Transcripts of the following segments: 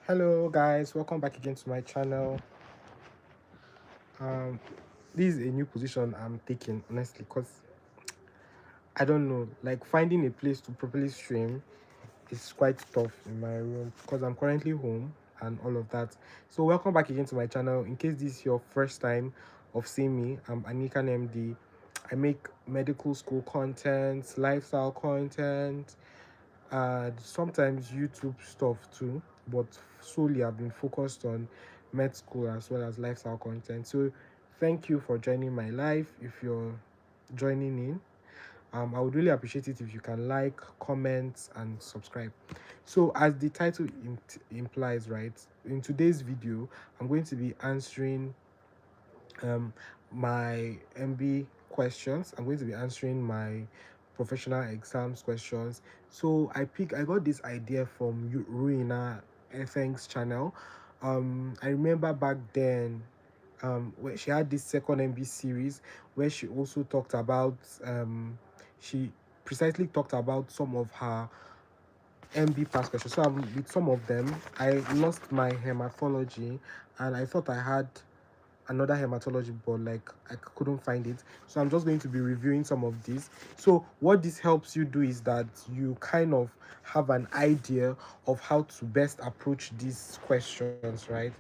Hello guys, welcome back again to my channel. um this is a new position I'm taking, honestly, because I don't know, like, finding a place to properly stream is quite tough in my room because I'm currently home and all of that. So welcome back again to my channel. In case this is your first time of seeing me, I'm Anikan MD. I make medical school content, lifestyle content, and sometimes YouTube stuff too, but solely I've been focused on med school as well as lifestyle content. So thank you for joining my live. If you're joining in, I would really appreciate it if you can like, comment, and subscribe. So as the title implies, right, in today's video I'm going to be answering um my MB questions. I'm going to be answering my professional exams questions. So I got this idea from Ruina Feng's channel. I remember back then, where she had this second MB series where she also talked about she precisely talked about some of her MB past questions. So with some of them I lost my hematology, and I thought I had another hematology, but like I couldn't find it. So I'm just going to be reviewing some of these. So what this helps you do is that you kind of have an idea of how to best approach these questions, right?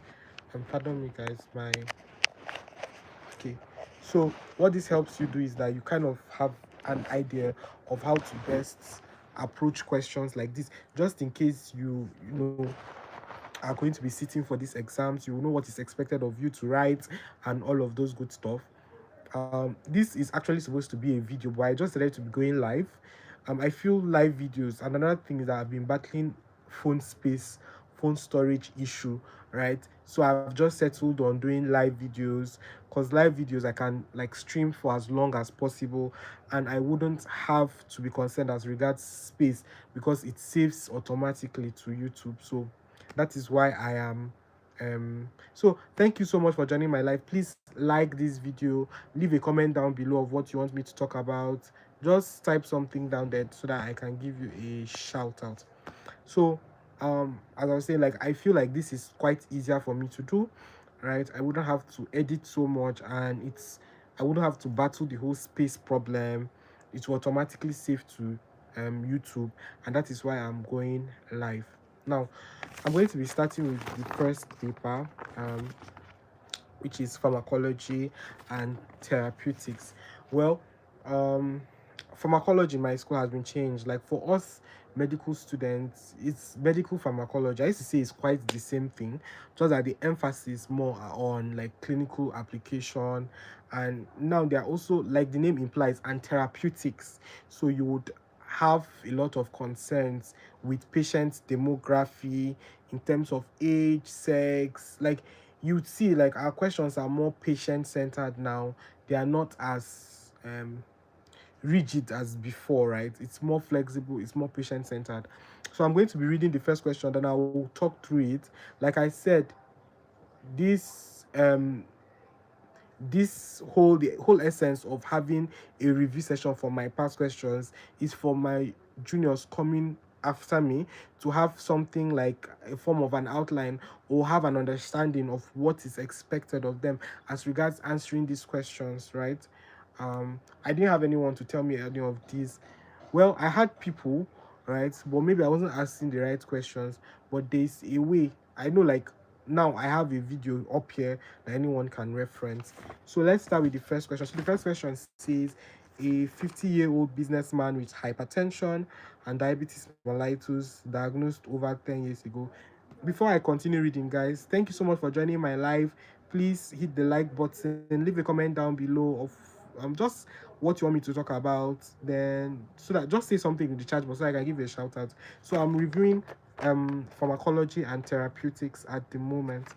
Pardon me guys, my okay. So what this helps you do is that you kind of have an idea of how to best approach questions like this, just in case you are going to be sitting for these exams. You will know what is expected of you to write and all of those good stuff. This is actually supposed to be a video, but I just decided to be going live. I feel live videos, and another thing is that I've been battling phone space, phone storage issue, right? So I've just settled on doing live videos, because live videos I can like stream for as long as possible, and I wouldn't have to be concerned as regards space because it saves automatically to YouTube. So that is why I am so thank you so much for joining my live. Please like this video, leave a comment down below of what you want me to talk about. Just type something down there so that I can give you a shout out. So as I was saying, like, I feel like this is quite easier for me to do, right? I wouldn't have to edit so much, and I wouldn't have to battle the whole space problem. It will automatically save to YouTube, and that is why I'm going live now. I'm going to be starting with the first paper, which is pharmacology and therapeutics. Well, um, pharmacology in my school has been changed. Like, for us medical students, it's medical pharmacology. I used to say it's quite the same thing, just that the emphasis more on like clinical application, and now they are also, like the name implies, and therapeutics. So you would have a lot of concerns with patient demography in terms of age, sex. Like, you'd see, like, our questions are more patient centered now. They are not as rigid as before, right? It's more flexible, it's more patient centered. So I'm going to be reading the first question, then I will talk through it. Like I said, this the whole essence of having a review session for my past questions is for my juniors coming after me to have something like a form of an outline, or have an understanding of what is expected of them as regards answering these questions, right? I didn't have anyone to tell me any of these. Well, I had people, right, but maybe I wasn't asking the right questions. But there's a way. I know, like, now I have a video up here that anyone can reference. So let's start with the first question. So the first question says, a 50-year-old businessman with hypertension and diabetes mellitus diagnosed over 10 years ago. Before I continue reading, guys, thank you so much for joining my live. Please hit the like button, leave a comment down below of just what you want me to talk about, then so that just say something in the chat box so I can give you a shout out. So I'm reviewing pharmacology and therapeutics at the moment.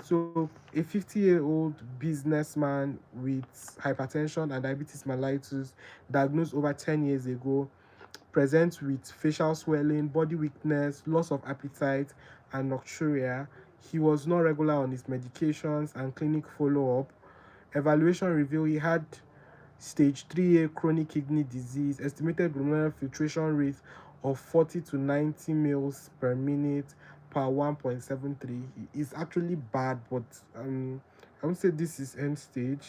So a 50-year-old businessman with hypertension and diabetes mellitus diagnosed over 10 years ago presents with facial swelling, body weakness, loss of appetite, and nocturia. He was not regular on his medications and clinic follow-up. Evaluation revealed he had stage 3A chronic kidney disease, estimated glomerular filtration rate of 40 to 90 mils per minute, per 1.73 is actually bad, but I would say this is end stage.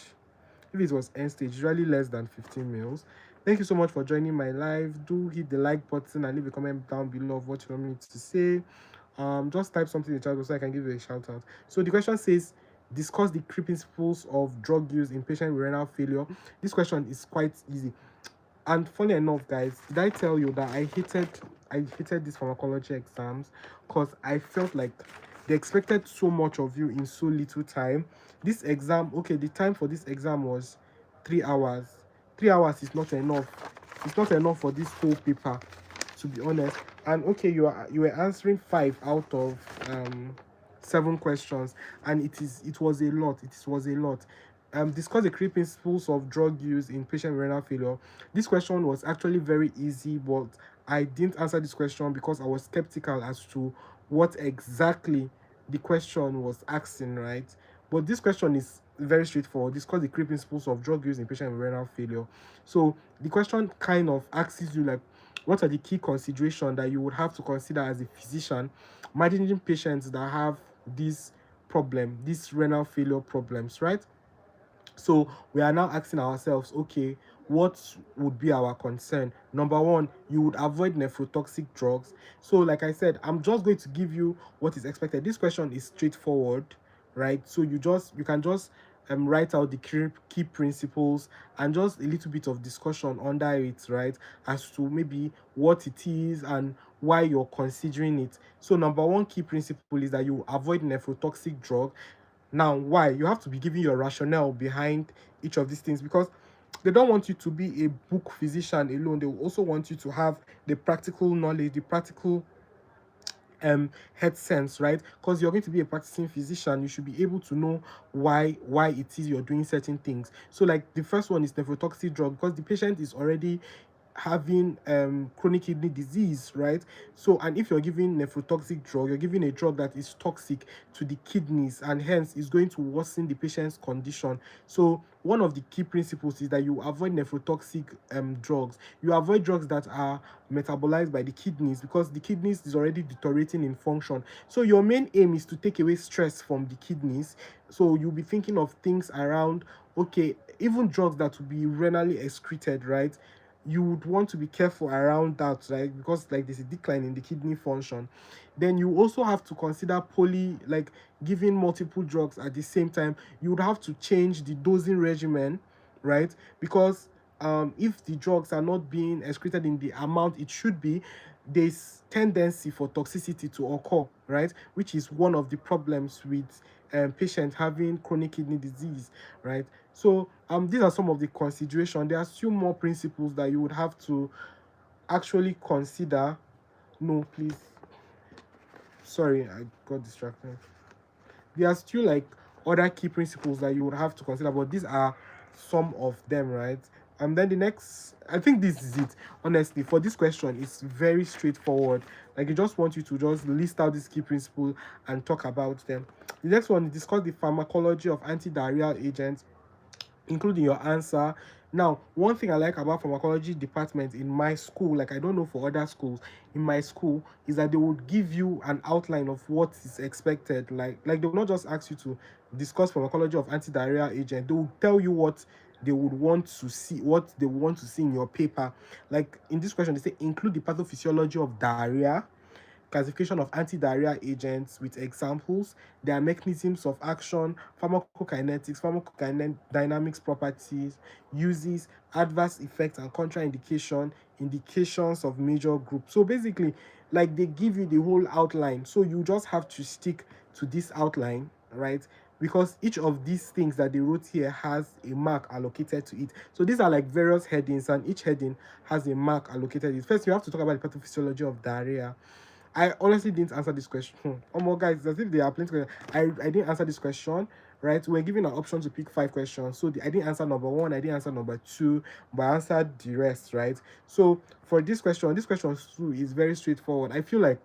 If it was end stage, usually less than 15 mils. Thank you so much for joining my live. Do hit the like button and leave a comment down below of what you want me to say. Just type something in the chat so I can give you a shout out. So the question says, discuss the key principles of drug use in patient with renal failure. This question is quite easy. And funny enough, guys, did I tell you that I hated these pharmacology exams because I felt like they expected so much of you in so little time. This exam, okay, the time for this exam was 3 hours. 3 hours is not enough. It's not enough for this whole paper, to be honest. And okay, you were answering 5 out of 7 questions, and it was a lot. It was a lot. Discuss the key principles of drug use in patient with renal failure. This question was actually very easy, but I didn't answer this question because I was skeptical as to what exactly the question was asking, right? But this question is very straightforward. Discuss the key principles of drug use in patient with renal failure. So the question kind of asks you like, what are the key considerations that you would have to consider as a physician managing patients that have this problem, these renal failure problems, right? So we are now asking ourselves, okay, what would be our concern? Number one, you would avoid nephrotoxic drugs. So like I said, I'm just going to give you what is expected. This question is straightforward, right? So you can just write out the key principles and just a little bit of discussion under it, right, as to maybe what it is and why you're considering it. So number one key principle is that you avoid nephrotoxic drug. Now, why? You have to be giving your rationale behind each of these things, because they don't want you to be a book physician alone. They will also want you to have the practical knowledge, the practical head sense, right? Because you're going to be a practicing physician, you should be able to know why it is you're doing certain things. So like the first one is nephrotoxic drug, because the patient is already having chronic kidney disease, right? So, and if you're giving nephrotoxic drug, you're giving a drug that is toxic to the kidneys and hence is going to worsen the patient's condition. So one of the key principles is that you avoid nephrotoxic drugs. You avoid drugs that are metabolized by the kidneys, because the kidneys is already deteriorating in function. So your main aim is to take away stress from the kidneys. So you'll be thinking of things around, okay, even drugs that will be renally excreted, right? You would want to be careful around that, right? Because like there's a decline in the kidney function. Then you also have to consider like giving multiple drugs at the same time. You would have to change the dosing regimen, right? Because if the drugs are not being excreted in the amount it should be, there's tendency for toxicity to occur, right? Which is one of the problems with patients having chronic kidney disease, right? So these are some of the considerations. There are still more principles that you would have to actually consider. No, please. Sorry, I got distracted. There are still like other key principles that you would have to consider, but these are some of them, right? And then the next, I think this is it. Honestly, for this question, it's very straightforward. Like, I just want you to just list out these key principles and talk about them. The next one is discuss the pharmacology of antidiarrheal agents, including your answer. Now, one thing I like about pharmacology department in my school, like I don't know for other schools, in my school, is that they would give you an outline of what is expected. Like they will not just ask you to discuss pharmacology of antidiarrheal agent. They will tell you what they would want to see, what they want to see in your paper. Like in this question, they say include the pathophysiology of diarrhea, classification of anti-diarrhea agents with examples, their mechanisms of action, pharmacokinetics, pharmacodynamics properties, uses, adverse effects and contraindication, indications of major groups. So basically, like they give you the whole outline. So you just have to stick to this outline, right? Because each of these things that they wrote here has a mark allocated to it. So these are like various headings, and each heading has a mark allocated to it. First, you have to talk about the pathophysiology of diarrhea. I honestly didn't answer this question. Oh my guys, as if they are plenty. I didn't answer this question, right? We're given an option to pick 5 questions. So I didn't answer number one, I didn't answer number two, but I answered the rest, right? So for this question 2 is very straightforward. I feel like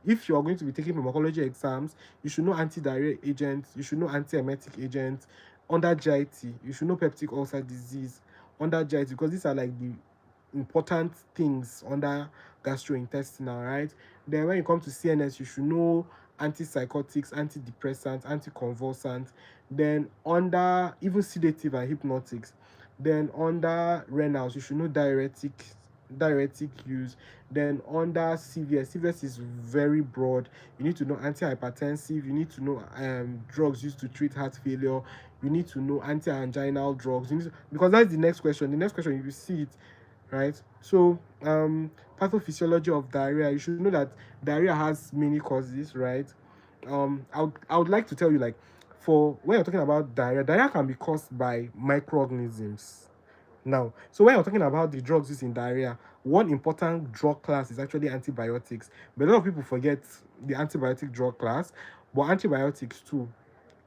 if you're going to be taking pharmacology exams, you should know anti-diarrhea agents, you should know antiemetic agents. Under GIT, you should know peptic ulcer disease under GIT, because these are like the important things under gastrointestinal, right? Then when you come to CNS, you should know antipsychotics, antidepressants, anticonvulsants. Then under even sedative and hypnotics. Then under renals, you should know diuretic use. Then under CVS is very broad. You need to know antihypertensive, you need to know drugs used to treat heart failure, you need to know anti-anginal drugs. Because that's the next question. The next question, you see it, right? So pathophysiology of diarrhea, you should know that diarrhea has many causes, right? I would like to tell you, like, for when you're talking about diarrhea can be caused by microorganisms. Now, so when you're talking about the drugs used in diarrhea, one important drug class is actually antibiotics. But a lot of people forget the antibiotic drug class, but antibiotics too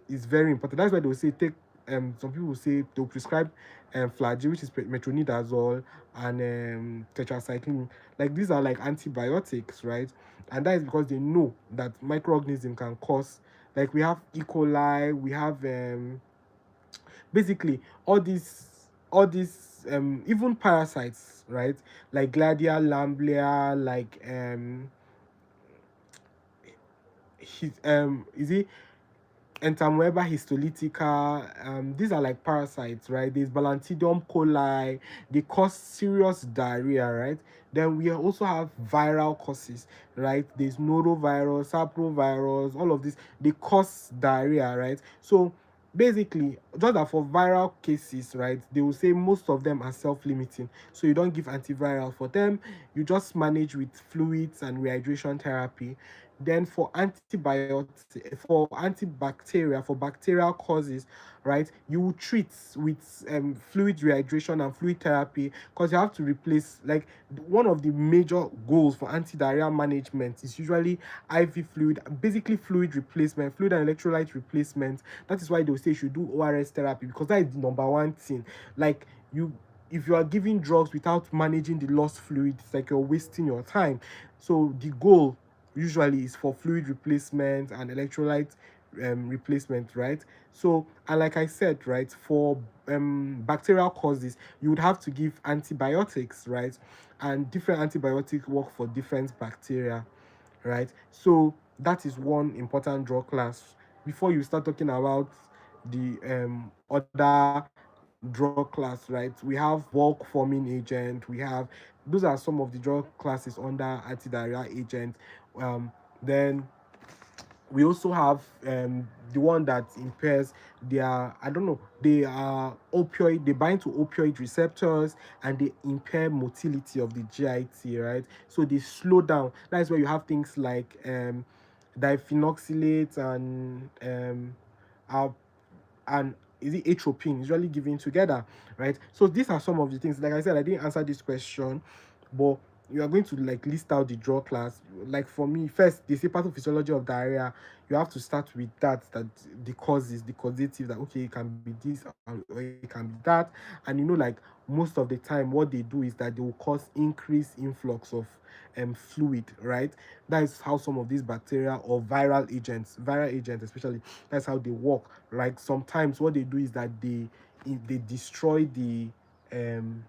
is very important. That's why they will say take some people will say they'll prescribe flagyl, which is metronidazole, and tetracycline. Like, these are like antibiotics, right? And that is because they know that microorganism can cause, like, we have E. coli, we have basically all these even parasites, right? Like Gladia lamblia, like is it Entamoeba histolytica. These are like parasites, right? There's Balantidium coli. They cause serious diarrhea, right? Then we also have viral causes, right? There's norovirus, saprovirus, all of this. They cause diarrhea, right? So basically, just that for viral cases, right, they will say most of them are self-limiting. So you don't give antiviral for them. You just manage with fluids and rehydration therapy. Then for antibiotic, for antibacteria, for bacterial causes, right, you will treat with fluid rehydration and fluid therapy, because you have to replace, like, one of the major goals for anti-diarrhea management is usually IV fluid, basically fluid replacement, fluid and electrolyte replacement. That is why they will say you should do ORS therapy, because that is the number one thing. Like, you if you are giving drugs without managing the lost fluid, it's like you're wasting your time. So the goal usually is for fluid replacement and electrolyte replacement, right? So, and like I said, right, for bacterial causes, you would have to give antibiotics, right? And different antibiotics work for different bacteria, right? So that is one important drug class. Before you start talking about the other drug class, right? We have bulk forming agent. We have Those are some of the drug classes under anti-diarrhea agent. Then we also have the one that impairs their, I don't know, they are opioid, they bind to opioid receptors, and they impair motility of the GIT, right? So they slow down. That's where you have things like diphenoxylate uh, and is it atropine usually given together, right? So these are some of the things. Like I said, I didn't answer this question, but you are going to like list out the drug class. Like for me, first they say pathophysiology of diarrhea. You have to start with that the causes, the causative, that okay, it can be this or it can be that. And like most of the time what they do is that they will cause increased influx of fluid, right? That is how some of these bacteria or viral agents especially, that's how they work. Like sometimes what they do is that they destroy the um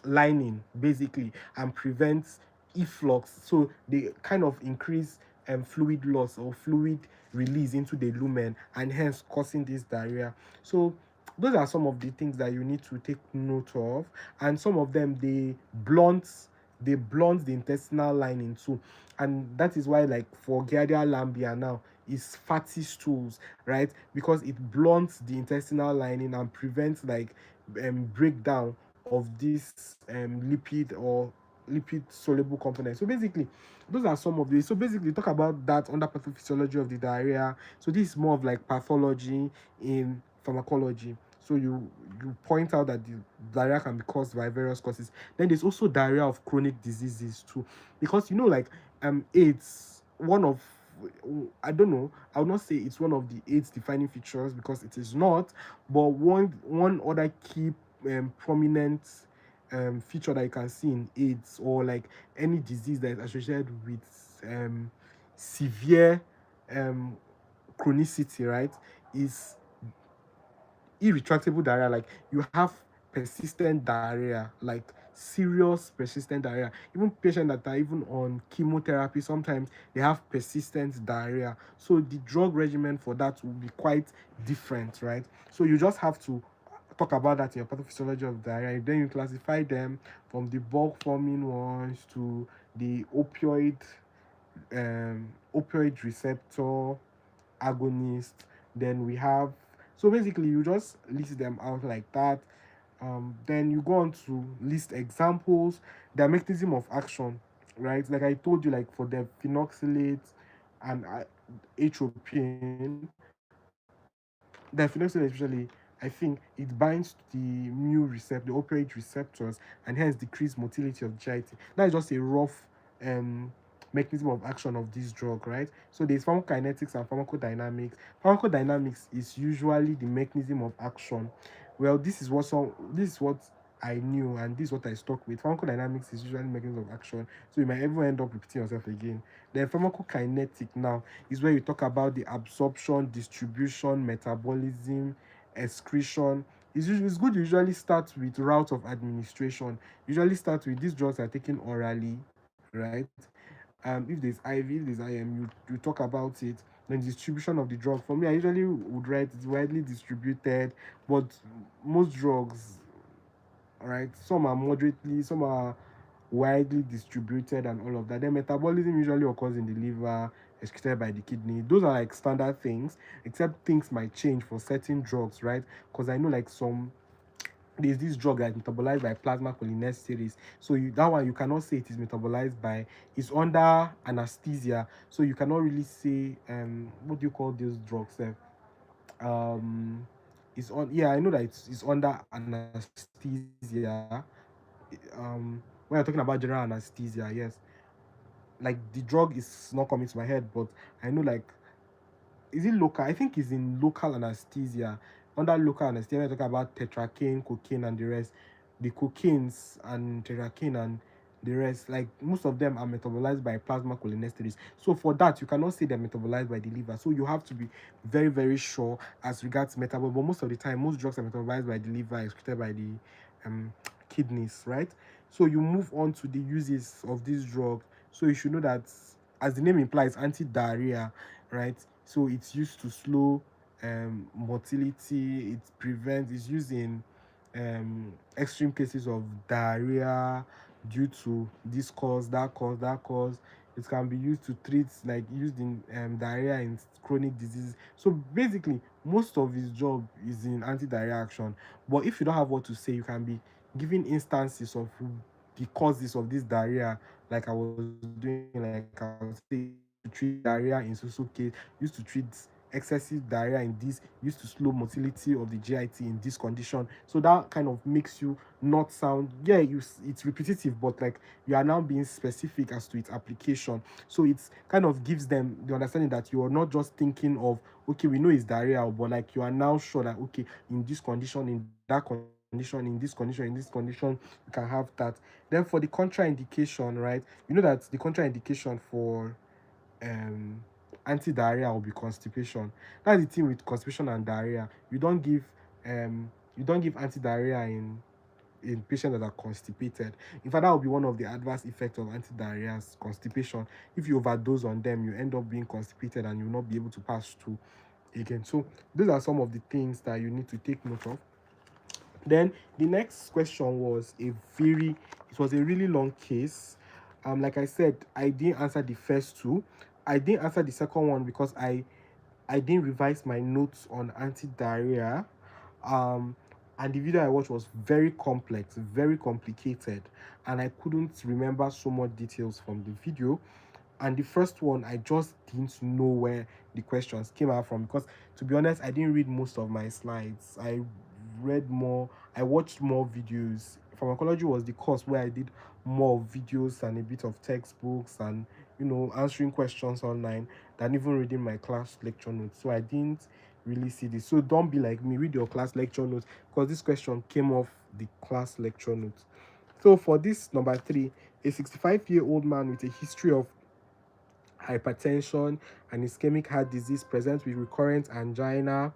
lining basically and prevents efflux, so they kind of increase fluid loss or fluid release into the lumen, and hence causing this diarrhea. So those are some of the things that you need to take note of, and some of them they blunt the intestinal lining too. And that is why, like, for Giardia lamblia now is fatty stools, right? Because it blunts the intestinal lining and prevents like breakdown of this lipid soluble component. So basically, those are some of these. So basically, talk about that under pathophysiology of the diarrhea. So this is more of like pathology in pharmacology. So you point out that the diarrhea can be caused by various causes. Then there's also diarrhea of chronic diseases too, because like AIDS, one of, I don't know, I would not say it's one of the AIDS defining features because it is not, but one other key prominent feature that you can see in AIDS, or like any disease that is associated with severe um, chronicity, right, is irretractable diarrhea. Like you have persistent diarrhea, like serious persistent diarrhea. Even patients that are even on chemotherapy, sometimes they have persistent diarrhea. So the drug regimen for that will be quite different, right? So you just have to talk about that in your pathophysiology of diarrhea. Then you classify them from the bulk forming ones to the opioid receptor agonist. Then we have, so basically you just list them out like that. Then you go on to list examples, their mechanism of action, right? Like I told you, like for the phenoxylate and atropine, the phenoxylate especially, I think it binds to the mu receptor, the opioid receptors, and hence decrease motility of GIT. That is just a rough um mechanism of action of this drug, right? So there's pharmacokinetics and pharmacodynamics. Pharmacodynamics is usually the mechanism of action. Well, this is what I knew, and this is what I stuck with. Pharmacodynamics is usually mechanism of action, so you might even end up repeating yourself again. Then pharmacokinetic now is where you talk about the absorption, distribution, metabolism, excretion. It's good to usually start with route of administration. Usually start with these drugs are taken orally, right? If there's IV, if there's IM, you talk about it. Then distribution of the drug. For me, I usually would write it's widely distributed, but most drugs, right? Some are moderately, some are widely distributed, and all of that. Then metabolism usually occurs in the liver, excreted by the kidney. Those are like standard things, except things might change for certain drugs, right? Because I know like there's this drug that's metabolized by plasma cholinesterase. So that one you cannot say it is metabolized by, it's under anesthesia. So you cannot really say what do you call those drugs? Um it's on, yeah, I know that it's under anesthesia. When you're talking about general anesthesia, yes. Like the drug is not coming to my head, but I know like, is it local? I think it's in local anesthesia. Under local anesthesia, we're talking about tetracaine, cocaine, and the rest. The cocaines and tetracaine and the rest, like most of them are metabolized by plasma cholinesterase. So for that, you cannot say they're metabolized by the liver. So you have to be very, very sure as regards metabolism. But most of the time, most drugs are metabolized by the liver, excreted by the um, kidneys, right? So you move on to the uses of this drug. So you should know that, as the name implies, anti-diarrhea, right? So it's used to slow motility. It prevents. It's used in extreme cases of diarrhea due to this cause, that cause, that cause. It can be used to treat, like used in diarrhea in chronic diseases. So basically, most of his job is in anti-diarrhea action. But if you don't have what to say, you can be giving instances of the causes of this diarrhea, like I was doing. Like I would say, used to treat diarrhea in so case, used to treat excessive diarrhea in this, used to slow motility of the GIT in this condition. So that kind of makes you not sound, yeah, it's repetitive, but like you are now being specific as to its application. So it's kind of gives them the understanding that you are not just thinking of, okay, we know it's diarrhea, but like you are now sure that, okay, in this condition, in that condition, in this condition, in this condition, you can have that. Then for the contraindication, right, you know that the contraindication for um anti-diarrhea will be constipation. That's the thing with constipation and diarrhea. You don't give anti-diarrhea in patients that are constipated. In fact, that will be one of the adverse effects of anti-diarrhea, constipation. If you overdose on them, you end up being constipated and you will not be able to pass through again. So those are some of the things that you need to take note of. Then the next question was it was a really long case. Like I said, I didn't answer the first two. I didn't answer the second one because I didn't revise my notes on anti-diarrhea. Um, and the video I watched was very complex, very complicated, and I couldn't remember so much details from the video. And the first one, I just didn't know where the questions came out from, because to be honest, I didn't read most of my slides. I watched more videos. Pharmacology was the course where I did more videos and a bit of textbooks and, answering questions online than even reading my class lecture notes. So I didn't really see this. So don't be like me, read your class lecture notes, because this question came off the class lecture notes. So for this number 3, a 65-year-old man with a history of hypertension and ischemic heart disease presents with recurrent angina,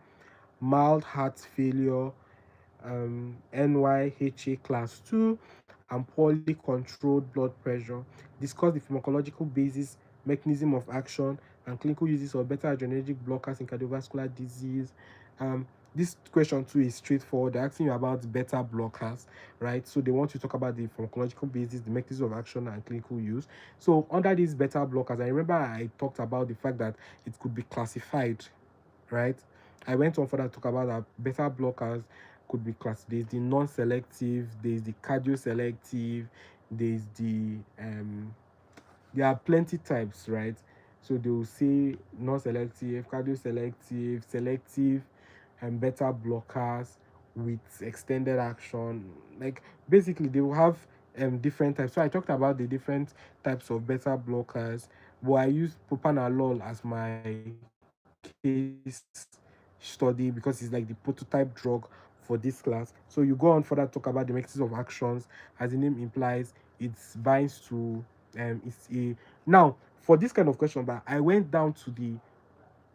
mild heart failure, NYHA class 2, and poorly controlled blood pressure. Discuss the pharmacological basis, mechanism of action, and clinical uses of beta adrenergic blockers in cardiovascular disease. This question too is straightforward. They're asking you about beta blockers, right? So they want you to talk about the pharmacological basis, the mechanism of action, and clinical use. So under these beta blockers, I remember I talked about the fact that it could be classified, right? I went on further to talk about that beta blockers could be class. There's the non-selective, there's the cardio-selective, there's the there are plenty types, right? So they will say non-selective, cardio-selective, selective, and beta blockers with extended action. Like basically, they will have different types. So I talked about the different types of beta blockers, but I used propanolol as my case study because it's like the prototype drug for this class. So you go on further talk about the mechanism of actions. As the name implies, it binds to it's a now for this kind of question, but I went down to the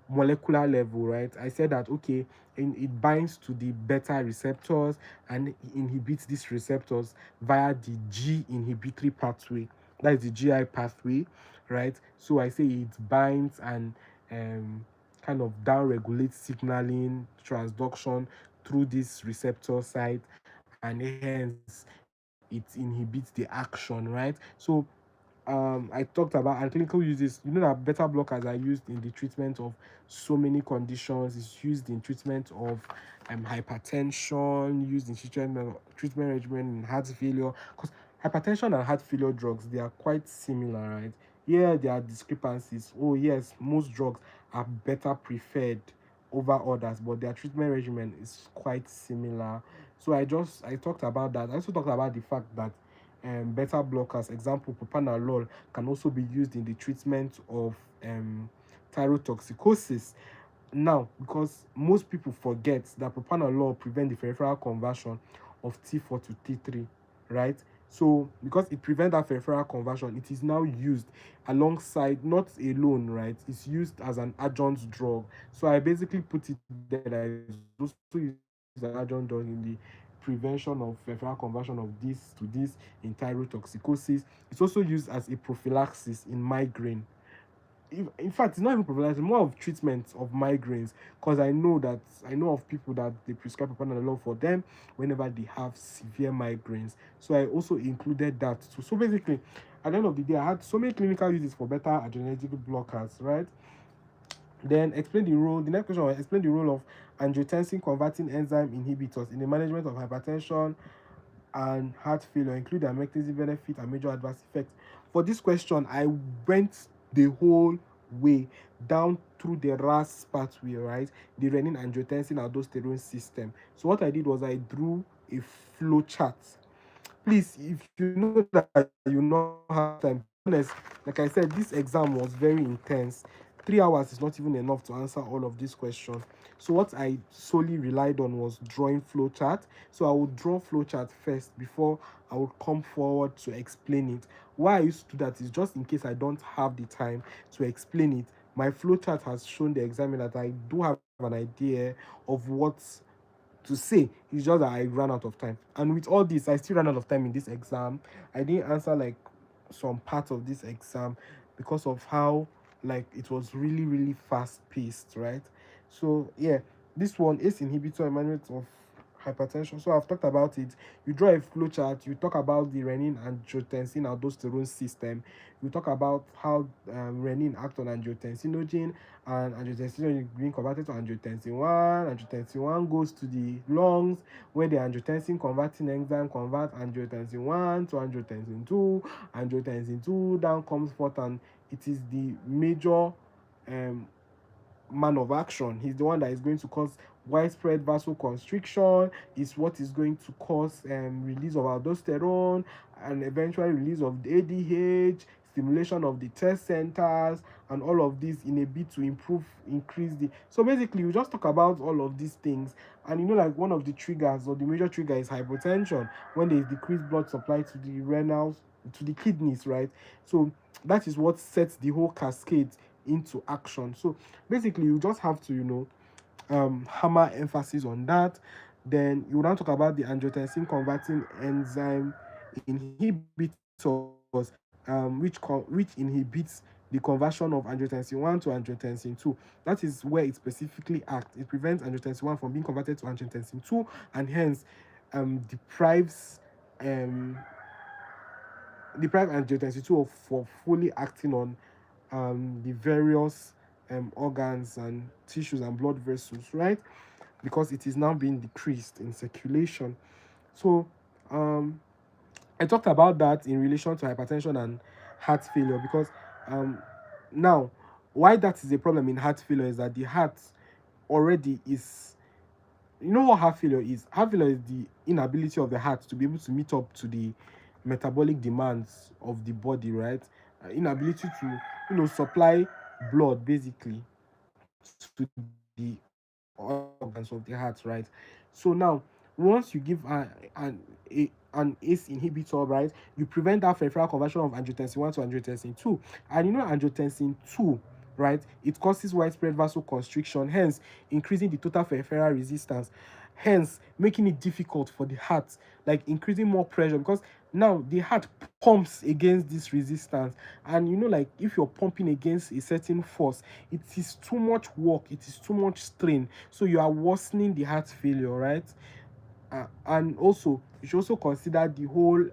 molecular level, right? I said that okay, it binds to the beta receptors and inhibits these receptors via the G inhibitory pathway. That is the GI pathway, right? So I say it binds and um, kind of down regulates signaling transduction through this receptor site, and hence it inhibits the action, right? So I talked about and clinical uses. You know that beta blockers are used in the treatment of so many conditions. It's used in treatment of hypertension, used in treatment regimen in heart failure. Because hypertension and heart failure drugs, they are quite similar, right? Yeah, there are discrepancies. Oh yes, most drugs are better preferred over others, but their treatment regimen is quite similar. So I talked about that. I also talked about the fact that beta blockers, example propanolol, can also be used in the treatment of thyrotoxicosis. Now, because most people forget that propanolol prevent the peripheral conversion of T4 to T3, right? So, because it prevents that peripheral conversion, it is now used alongside, not alone, right? It's used as an adjunct drug. So, I basically put it there that it's also used as an adjunct drug in the prevention of peripheral conversion of this to this in thyrotoxicosis. It's also used as a prophylaxis in migraine. In fact, it's not even prophylaxis, more of treatment of migraines. Because I know of people that they prescribe propanolol for them whenever they have severe migraines. So I also included that too. So basically, at the end of the day, I had so many clinical uses for beta adrenergic blockers, right? Then explain the role. The next question was explain the role of angiotensin converting enzyme inhibitors in the management of hypertension and heart failure, include their mechanism, benefit, and major adverse effects. For this question, I went the whole way down through the RAS pathway, right? The renin angiotensin aldosterone system. So what I did was I drew a flow chart. Please, if you know that you not have time, to be honest, like I said, this exam was very intense. 3 hours is not even enough to answer all of these questions. So what I solely relied on was drawing flow chart. So I would draw flow chart first before I would come forward to explain it. Why I used to do that is just in case I don't have the time to explain it. My flow chart has shown the examiner that I do have an idea of what to say. It's just that I ran out of time. And with all this, I still ran out of time in this exam. I didn't answer like some part of this exam because of how like it was really fast paced, right? So yeah, this one is inhibitor management of hypertension. So I've talked about it. You draw a flow chart, you talk about the renin angiotensin aldosterone system, you talk about how renin act on angiotensinogen, and angiotensin being converted to angiotensin 1. Angiotensin 1 goes to the lungs, where the angiotensin converting enzyme convert angiotensin 1 to angiotensin 2. Angiotensin 2 down comes forth, and it is the major um, man of action. He's the one that is going to cause widespread vasoconstriction. Is what is going to cause release of aldosterone and eventually release of the ADH, stimulation of the test centers, and all of this in a bit to increase the. So basically, we just talk about all of these things, and like one of the triggers or the major trigger is hypotension when there is decreased blood supply to the renals, to the kidneys, right? So that is what sets the whole cascade into action. So basically, you just have to hammer emphasis on that. Then you will now talk about the angiotensin converting enzyme inhibitors, which inhibits the conversion of angiotensin 1 to angiotensin 2. That is where it specifically acts. It prevents angiotensin 1 from being converted to angiotensin 2, and hence deprives um, angiotensin 2 for fully acting on the various organs and tissues and blood vessels, right? Because it is now being decreased in circulation. So um, I talked about that in relation to hypertension and heart failure, because um, now why that is a problem in heart failure is that the heart already is, you know what heart failure is? Heart failure is the inability of the heart to be able to meet up to the metabolic demands of the body, right? Inability to, supply blood basically to the organs of the heart, right? So now, once you give an ACE inhibitor, right, you prevent that peripheral conversion of angiotensin 1 to angiotensin 2. And angiotensin 2, right, it causes widespread vasoconstriction, hence increasing the total peripheral resistance, hence making it difficult for the heart, like increasing more pressure, because now the heart pumps against this resistance. And like if you're pumping against a certain force, it is too much work, it is too much strain, so you are worsening the heart failure, right? And also you should also consider the whole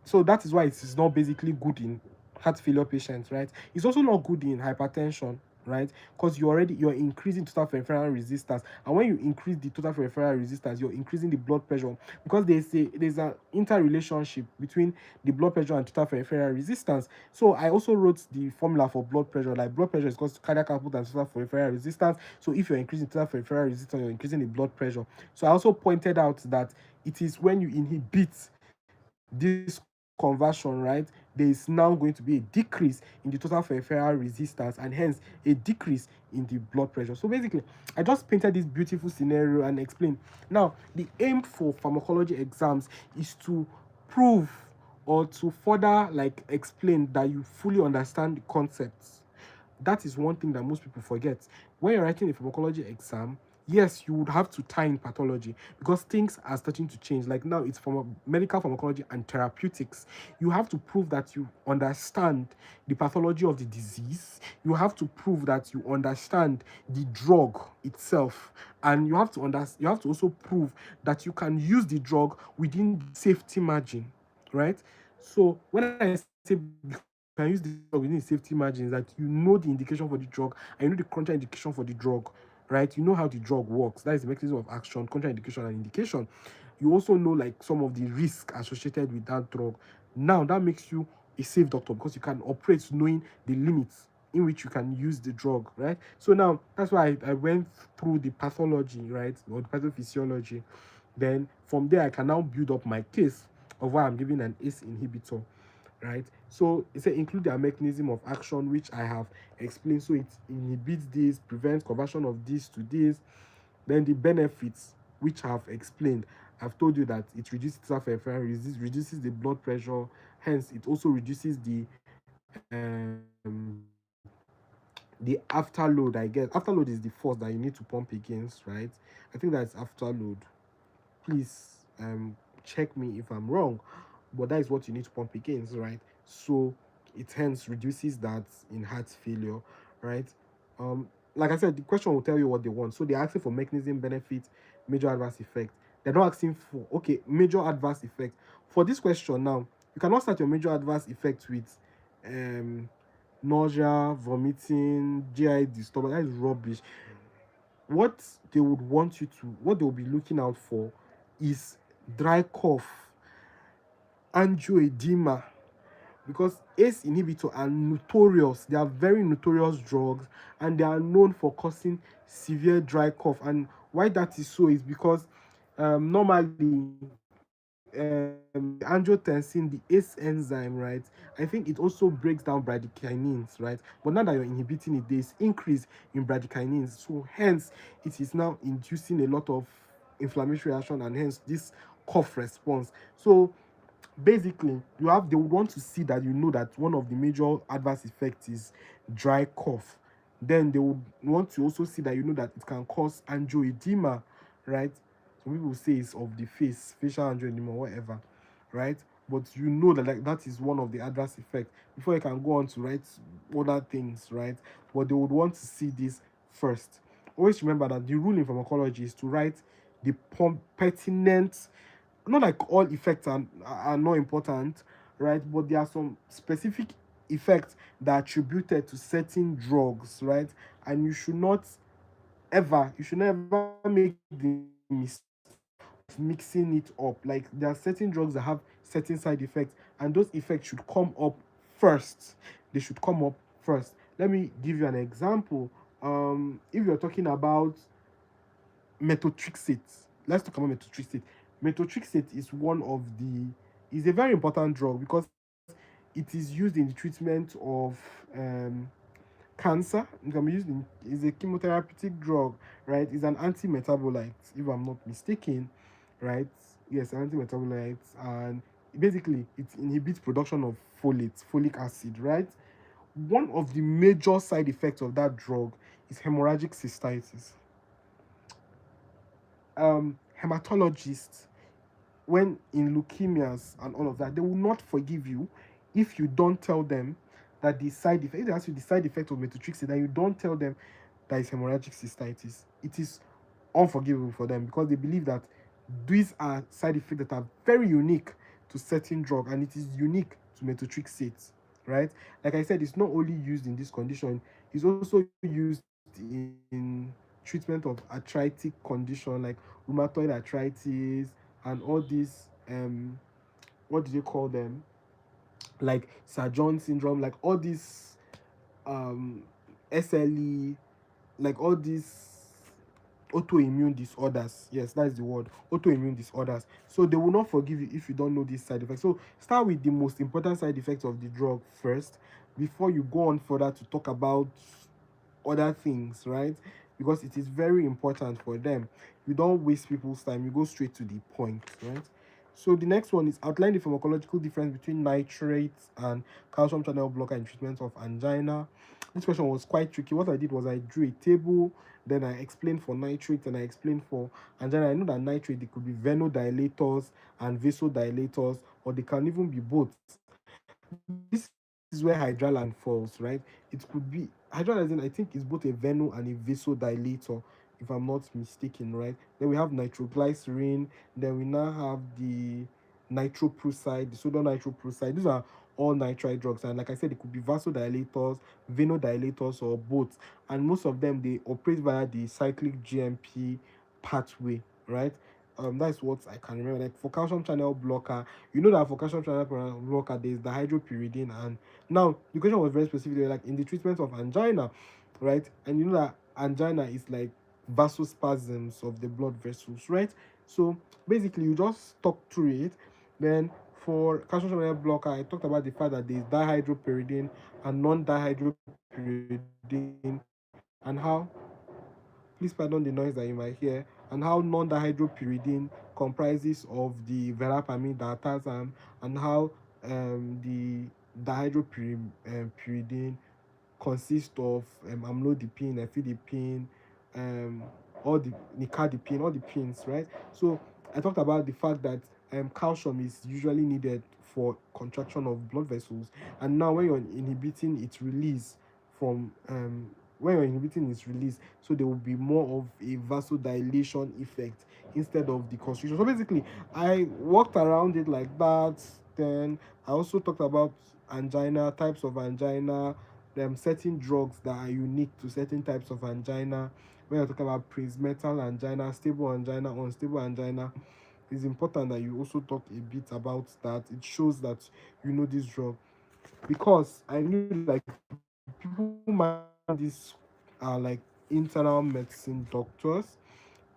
so that is why it is not basically good in heart failure patients, right? It's also not good in hypertension, right? Because you're increasing total peripheral resistance, and when you increase the total peripheral resistance, you're increasing the blood pressure, because there's an interrelationship between the blood pressure and total peripheral resistance. So I also wrote the formula for blood pressure. Like blood pressure is equals to cardiac output and total peripheral resistance. So if you're increasing total peripheral resistance, you're increasing the blood pressure. So I also pointed out that it is when you inhibit this conversion, right, there is now going to be a decrease in the total peripheral resistance, and hence a decrease in the blood pressure. So basically, I just painted this beautiful scenario and explained. Now, the aim for pharmacology exams is to prove or to further like explain that you fully understand the concepts. That is one thing that most people forget. When you're writing a pharmacology exam, yes, you would have to tie in pathology, because things are starting to change. Like now, it's from medical pharmacology and therapeutics. You have to prove that you understand the pathology of the disease. You have to prove that you understand the drug itself, and you have to also prove that you can use the drug within the safety margin, right? So when I say you can use the drug within the safety margin, is that you know the indication for the drug, and you know the contraindication for the drug, right? You know how the drug works. That is the mechanism of action, contraindication, and indication. You also know like some of the risk associated with that drug. Now that makes you a safe doctor, because you can operate knowing the limits in which you can use the drug, right? So now that's why I went through the pathology, right, or the pathophysiology. Then from there I can now build up my case of why I'm giving an ACE inhibitor, right? So it said include their mechanism of action, which I have explained. So it inhibits this, prevents conversion of this to this. Then the benefits, which I have explained. I've told you that it reduces self-referral, reduces the blood pressure, hence it also reduces the afterload. I guess afterload is the force that you need to pump against, right? I think that's afterload. Please check me if I'm wrong, but that is what you need to pump against, right? So it hence reduces that in heart failure, right? Like I said, the question will tell you what they want. So they're asking for mechanism, benefit, major adverse effect. They're not asking for okay, major adverse effect. For this question now, you cannot start your major adverse effect with um nausea, vomiting, GI disturbance. That is rubbish. What they would want you to, what they will be looking out for is dry cough, angioedema, because ACE inhibitors are notorious. They are very notorious drugs, and they are known for causing severe dry cough. And why that is so is because normally the angiotensin, the ACE enzyme, right? I think it also breaks down bradykinins, right? But now that you're inhibiting it, there's increase in bradykinins. So hence, it is now inducing a lot of inflammatory reaction, and hence this cough response. So basically, they would want to see that you know that one of the major adverse effects is dry cough. Then they would want to also see that you know that it can cause angioedema, right? Some people say it's of the face, facial angioedema, whatever. right? But you know that like that is one of the adverse effects before you can go on to write other things, right? But they would want to see this first. Always remember that the rule in pharmacology is to write the pertinent, not like all effects are not important, right? But there are some specific effects that are attributed to certain drugs, right? And you should never make the mistake of mixing it up. Like there are certain drugs that have certain side effects, and those effects should come up first. They should come up first. Let me give you an example. If you're talking about methotrexate, let's talk about methotrexate. Methotrexate is one of the is a very important drug because it is used in the treatment of cancer. It can be used in is a chemotherapeutic drug, right? It's an anti-metabolite, if I'm not mistaken, right? Yes, anti-metabolite, and basically it inhibits production of folic acid, right? One of the major side effects of that drug is hemorrhagic cystitis. Hematologists, when in leukemias and all of that, they will not forgive you if you don't tell them that the side effect, if they ask you the side effect of methotrexate, and you don't tell them that it's hemorrhagic cystitis. It is unforgivable for them because they believe that these are side effects that are very unique to certain drug, and it is unique to methotrexate, right? Like I said, it's not only used in this condition, it's also used in treatment of arthritic condition like rheumatoid arthritis and all these what do they call them, like Sir John syndrome, like all these um SLE, like all these autoimmune disorders. Yes, that's the word, autoimmune disorders. So they will not forgive you if you don't know these side effects. So start with the most important side effects of the drug first before you go on further to talk about other things, right? Because it is very important for them. You don't waste people's time, you go straight to the point, right? So the next one is outline the pharmacological difference between nitrates and calcium channel blocker in treatment of angina. This question was quite tricky. What I did was I drew a table, then I explained for nitrates and I explained for angina. I know that nitrate, they could be venodilators and vasodilators, or they can even be both. This is where hydralazine falls, right? It could be hydralazine, I think, is both a veno and a vasodilator, if I'm not mistaken, right? Then we have nitroglycerin, then we now have the nitroprusside, the sodium nitroprusside. These are all nitrite drugs, and like I said, it could be vasodilators, venodilators, or both. And most of them, they operate via the cyclic GMP pathway, right? That's what I can remember. Like for calcium channel blocker, you know that for calcium channel blocker, there's the hydropyridine. And now the question was very specific, like in the treatment of angina, right? And you know that angina is like vasospasms of the blood vessels, right? So basically, you just talk through it. Then for calcium channel blocker, I talked about the fact that there's dihydropyridine and non-dihydropyridine, and how, please pardon the noise that you might hear, and how non-dihydropyridine comprises of the verapamil, diazepam, and how the dihydropyridine consists of amlodipine, efidipine, um, all the nicardipine, all the pins, right? So I talked about the fact that calcium is usually needed for contraction of blood vessels, and now when you're inhibiting its release from when you're inhibiting its release, so there will be more of a vasodilation effect instead of the constriction. So basically, I walked around it like that. Then I also talked about angina, types of angina, certain drugs that are unique to certain types of angina. When you're talking about metal angina, stable angina, unstable angina, it's important that you also talk a bit about that. It shows that you know this drug, because I knew like people might these are like internal medicine doctors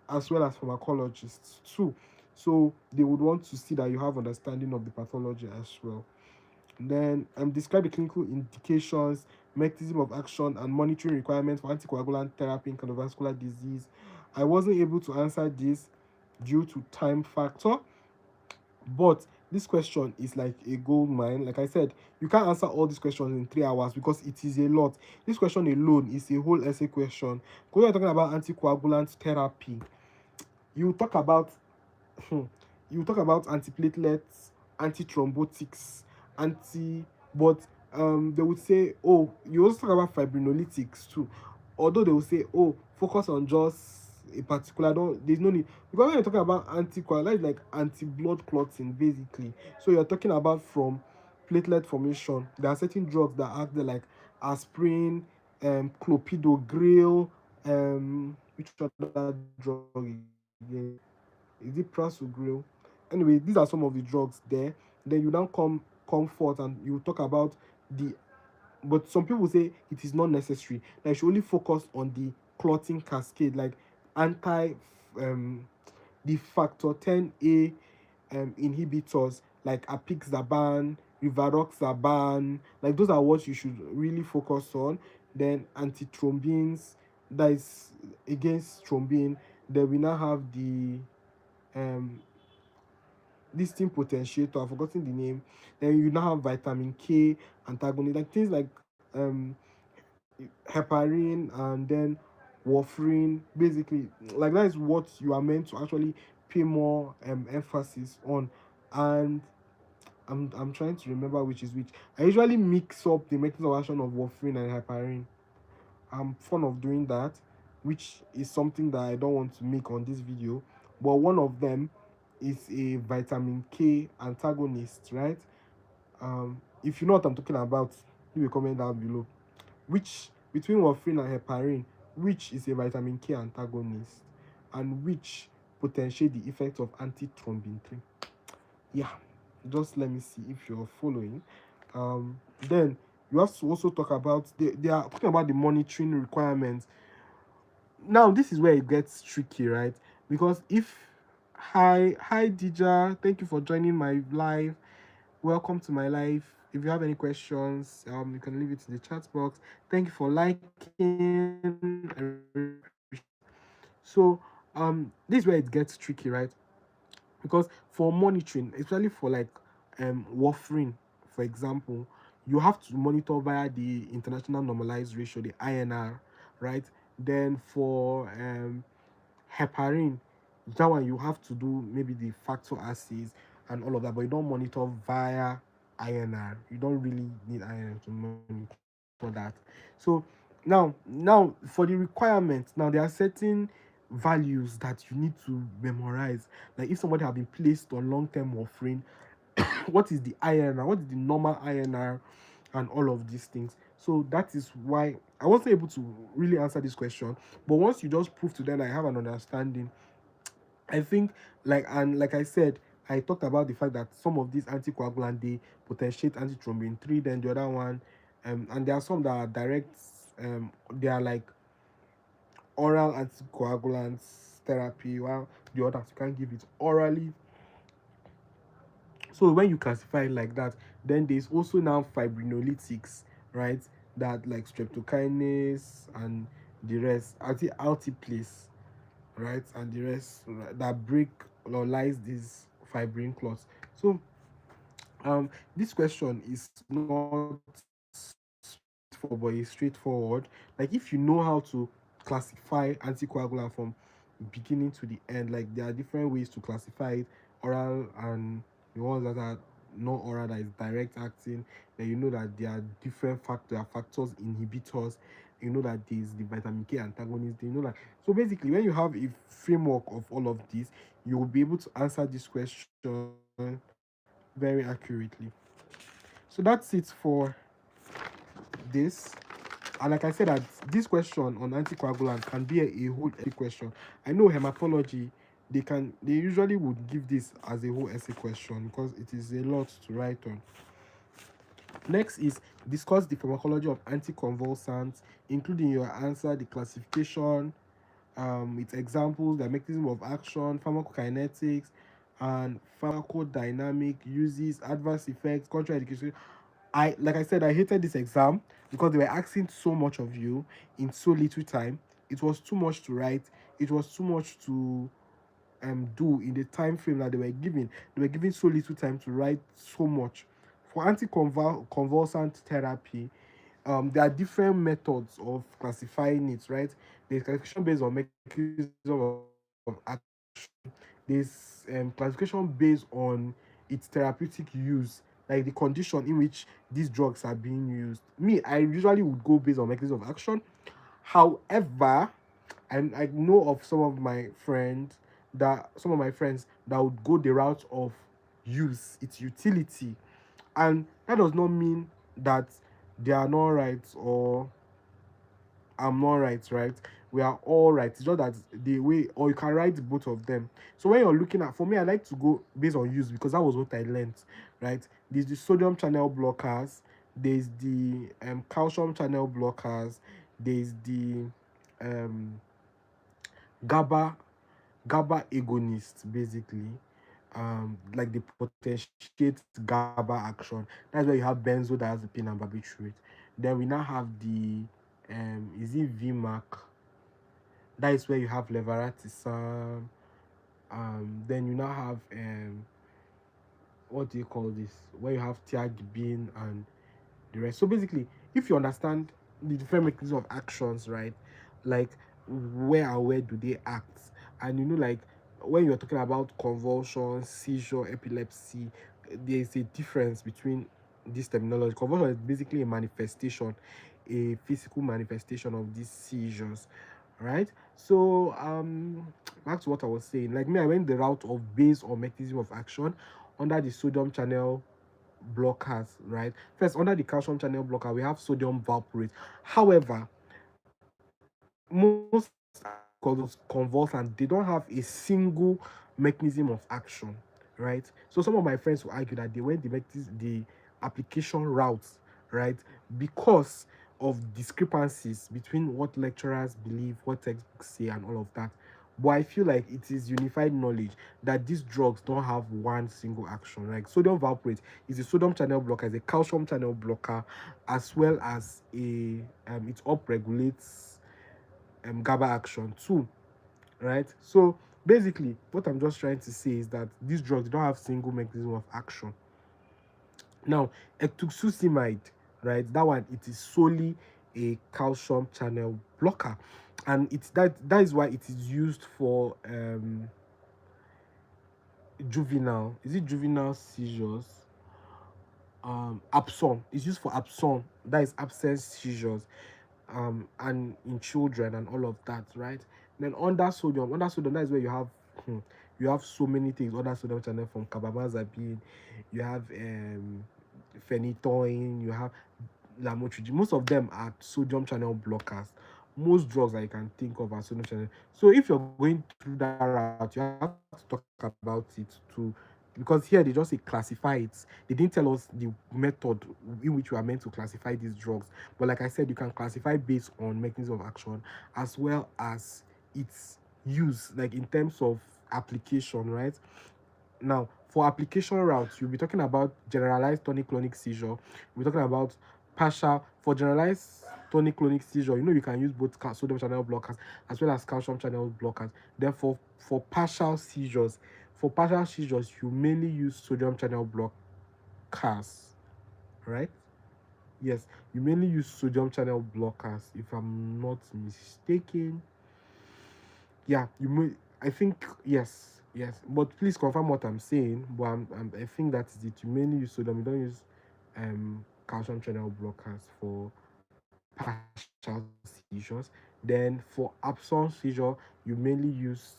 as well as pharmacologists too. So they would want to see that you have understanding of the pathology as well. Then describe the clinical indications, mechanism of action, and monitoring requirements for anticoagulant therapy in cardiovascular disease. I wasn't able to answer this due to time factor, but this question is like a gold mine. Like I said, you can't answer all these questions in 3 hours because it is a lot. This question alone is a whole essay question. Because we're talking about anticoagulant therapy, you talk about you talk about antiplatelets, antithrombotics, but they would say, oh, you also talk about fibrinolytics too. Although they will say, oh, focus on just a particular, don't, there's no need, because when you're talking about anticoagulant, like anti-blood clotting basically. So you're talking about from platelet formation. There are certain drugs that act there, like aspirin, clopidogrel, which other drug again? Is it prasugrel? Anyway, these are some of the drugs there. Then you now come forth and you talk about the, but some people say it is not necessary. That you should only focus on the clotting cascade, like anti the factor 10A inhibitors like apixaban, rivaroxaban, like those are what you should really focus on. Then antithrombins, that is against thrombin. Then we now have the um this thing potentiator, I've forgotten the name. Then you now have vitamin K antagonist, like things like heparin and then warfarin. Basically, like that is what you are meant to actually pay more emphasis on. And I'm trying to remember which is which. I usually mix up the mechanism of action of warfarin and heparin. I'm fond of doing that, which is something that I don't want to make on this video. But one of them is a vitamin K antagonist, right? If you know what I'm talking about, leave a comment down below. Which between warfarin and heparin, which is a vitamin K antagonist, and which potentiate the effect of antithrombin 3? Yeah, just let me see if you're following. Then you have to also talk about they are talking about the monitoring requirements. Now this is where it gets tricky, right? Because if hi Dija, thank you for joining my live. Welcome to my live. If you have any questions, you can leave it in the chat box. Thank you for liking. I really appreciate it. So this is where it gets tricky, right? Because for monitoring, especially for like warfarin, for example, you have to monitor via the international normalized ratio, the INR, right? Then for heparin, that one you have to do maybe the factor assays and all of that, but you don't monitor via INR. You don't really need INR to monitor that. So now for the requirements, now there are certain values that you need to memorize. Like if somebody have been placed on long-term warfarin, what is the INR, what is the normal INR, and all of these things. So that is why I wasn't able to really answer this question. But once you just prove to them I have an understanding, I think, like I said, I talked about the fact that some of these anticoagulant they potentiate antithrombin 3, then the other one, and there are some that are direct, they are like oral anticoagulants therapy, while the others you can't give it orally. So when you classify it like that, then there's also now fibrinolytics, right? That like streptokinase and the rest, altiplase, right? And the rest, right, that break or lies these fibrin clots. So this question is not straightforward, but it's straightforward. Like if you know how to classify anticoagulant from beginning to the end, like there are different ways to classify it, oral and the ones that are not oral, that is direct acting. Then you know that there are different factors, inhibitors. You know that there's the vitamin K antagonist. You know that. So basically, when you have a framework of all of this, you will be able to answer this question very accurately. So that's it for this. And like I said, that this question on anticoagulant can be a whole essay question. I know hematology, they usually would give this as a whole essay question because it is a lot to write on. Next is discuss the pharmacology of anticonvulsants, including your answer, the classification, its examples, the mechanism of action, pharmacokinetics, and pharmacodynamic uses, adverse effects, contraindication. Like I said, I hated this exam because they were asking so much of you in so little time. It was too much to write. It was too much to do in the time frame that they were giving. They were giving so little time to write so much. For anticonvulsant therapy, there are different methods of classifying it, right? There's classification based on mechanism of action. There's classification based on its therapeutic use, like the condition in which these drugs are being used. Me, I usually would go based on mechanism of action. However, I know of some of my friends that would go the route of use, its utility, and that does not mean that they are not right or I'm not right, right? We are all right. It's just that the way, or you can write both of them. So when you're looking at, for me, I like to go based on use because that was what I learned, right? There's the sodium channel blockers, there's the calcium channel blockers, there's the um, GABA GABA agonist, basically. Like the potentiate GABA action. That's where you have benzodiazepine and barbiturate. Then we now have the is it VMAC? That is where you have leveratisone. Then you now have what do you call this? Where you have tiagabine and the rest. So basically, if you understand the different mechanisms of actions, right? Like where do they act? And like when you're talking about convulsion, seizure, epilepsy, there's a difference between this terminology. Convulsion is basically a manifestation, a physical manifestation of these seizures, right? So back to what I was saying. Like me, I went the route of based on mechanism of action under the sodium channel blockers, right? First, under the calcium channel blocker, we have sodium valproate. However, most convulsants, they don't have a single mechanism of action, right? So some of my friends will argue that they went the application routes, right, because of discrepancies between what lecturers believe, what textbooks say, and all of that. But I feel like it is unified knowledge that these drugs don't have one single action. Like sodium valproate is a sodium channel blocker, is a calcium channel blocker, as well as it upregulates GABA action too, right? So basically, what I'm just trying to say is that these drugs don't have single mechanism of action. Now, etoxucimide, right? That one, it is solely a calcium channel blocker, and it's that is why it is used for juvenile. Is it juvenile seizures? Absence. It's used for absence. That is absence seizures. And in children and all of that, right? Then under sodium, that is where you have so many things under sodium channel, from carbamazepine, you have phenytoin, you have lamotrigine. Most of them are sodium channel blockers. Most drugs that you can think of are sodium channel. So if you're going through that route, you have to talk about it too, because here they just say classify it. They didn't tell us the method in which we are meant to classify these drugs. But like I said, you can classify based on mechanism of action as well as its use, like in terms of application, right? Now, for application routes, you'll be talking about generalized tonic-clonic seizure. We're talking about partial. For generalized tonic-clonic seizure, you can use both sodium channel blockers as well as calcium channel blockers. Then for partial seizures, you mainly use sodium channel blockers, right? Yes, you mainly use sodium channel blockers, if I'm not mistaken. Yeah, I think yes, yes. But please confirm what I'm saying. But I think that is it. You mainly use sodium. You don't use calcium channel blockers for partial seizures. Then for absence seizure, you mainly use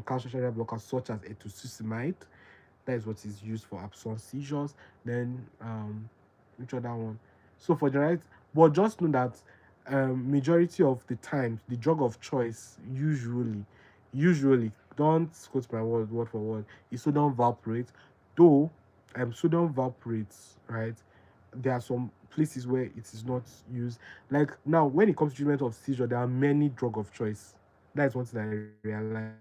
calcium channel blockers such as etosucimide. That is what is used for absence seizures. Then which other one? So for generalized, but just know that majority of the times the drug of choice usually don't quote my word for word is sodium valproate. Though sodium valproate, right, there are some places where it is not used. Like now, when it comes to treatment of seizure, there are many drug of choice. That is one thing I realized.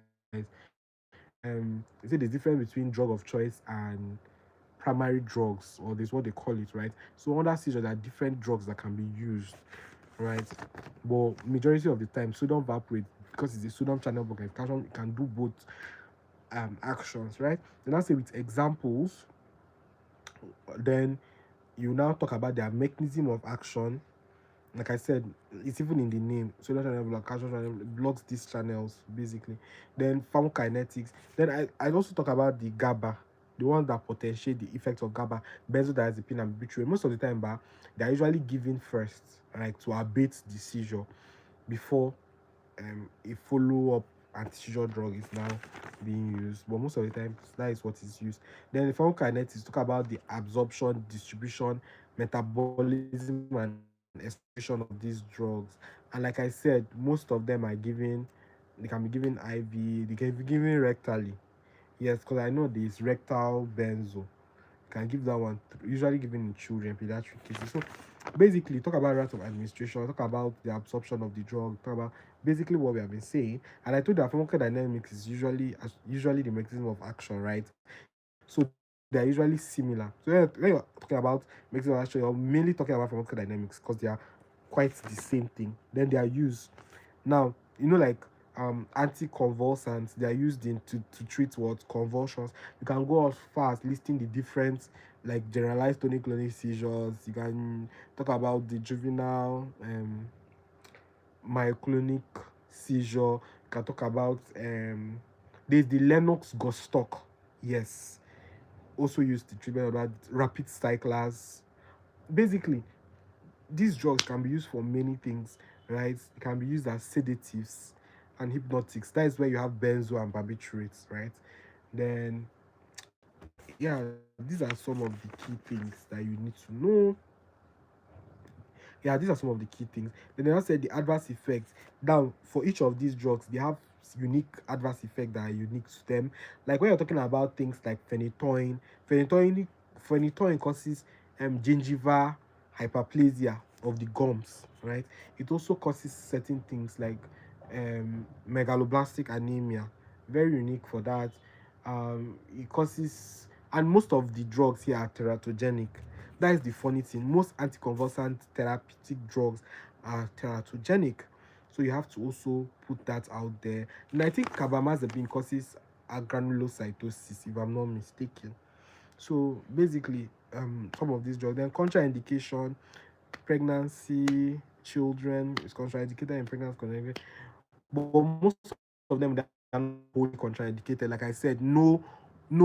They say there's difference between drug of choice and primary drugs, or there's what they call it, right? So under seizure, there are different drugs that can be used, right? But majority of the time, sodium valproate, because it's a sodium channel blocker, calcium, it can do both actions, right? And I say with examples, then you now talk about their mechanism of action. Like I said, it's even in the name. Sodium channel block, calcium channel blocks these channels basically. Then pharmacokinetics. Then I also talk about the GABA. the ones that potentiate the effects of GABA, benzodiazepine, and barbiturate. Most of the time, they are usually given first, like to abate the seizure before a follow-up anti-seizure drug is now being used. But most of the time, that is what is used. Then the pharmacokinetics talk about the absorption, distribution, metabolism, and excretion of these drugs. And like I said, most of them are given. They can be given IV. They can be given rectally. Yes, because I know there's rectal benzo. You can give that one, usually given in children, pediatric cases. So basically, talk about route of administration, talk about the absorption of the drug, talk about basically what we have been saying. And I told that pharmacodynamics is usually the mechanism of action, right? So they are usually similar. So when you're talking about mechanism of action, you're mainly talking about pharmacodynamics because they are quite the same thing. Then they are used now, like anticonvulsants, they are used to treat what convulsions. You can go as far as listing the different, like generalized tonic-clonic seizures. You can talk about the juvenile myoclonic seizure. You can talk about there's the Lennox-Gastaut. Yes, also used to treatment of that rapid cyclers. Basically, these drugs can be used for many things, right? It can be used as sedatives and hypnotics. That is where you have benzo and barbiturates, right? Then, yeah, these are some of the key things that you need to know. Yeah, these are some of the key things. Then they also said the adverse effects. Now, for each of these drugs, they have unique adverse effects that are unique to them. Like when you're talking about things like phenytoin causes gingival hyperplasia of the gums, right? It also causes certain things like megaloblastic anemia, very unique for that. It causes, and most of the drugs here are teratogenic. That is the funny thing. Most anticonvulsant therapeutic drugs are teratogenic. So you have to also put that out there. And I think carbamazepine causes agranulocytosis, if I'm not mistaken. So basically, some of these drugs. Then contraindication, pregnancy, children is contraindicated in pregnancy. But most of them, they are not wholly contraindicated. Like I said, no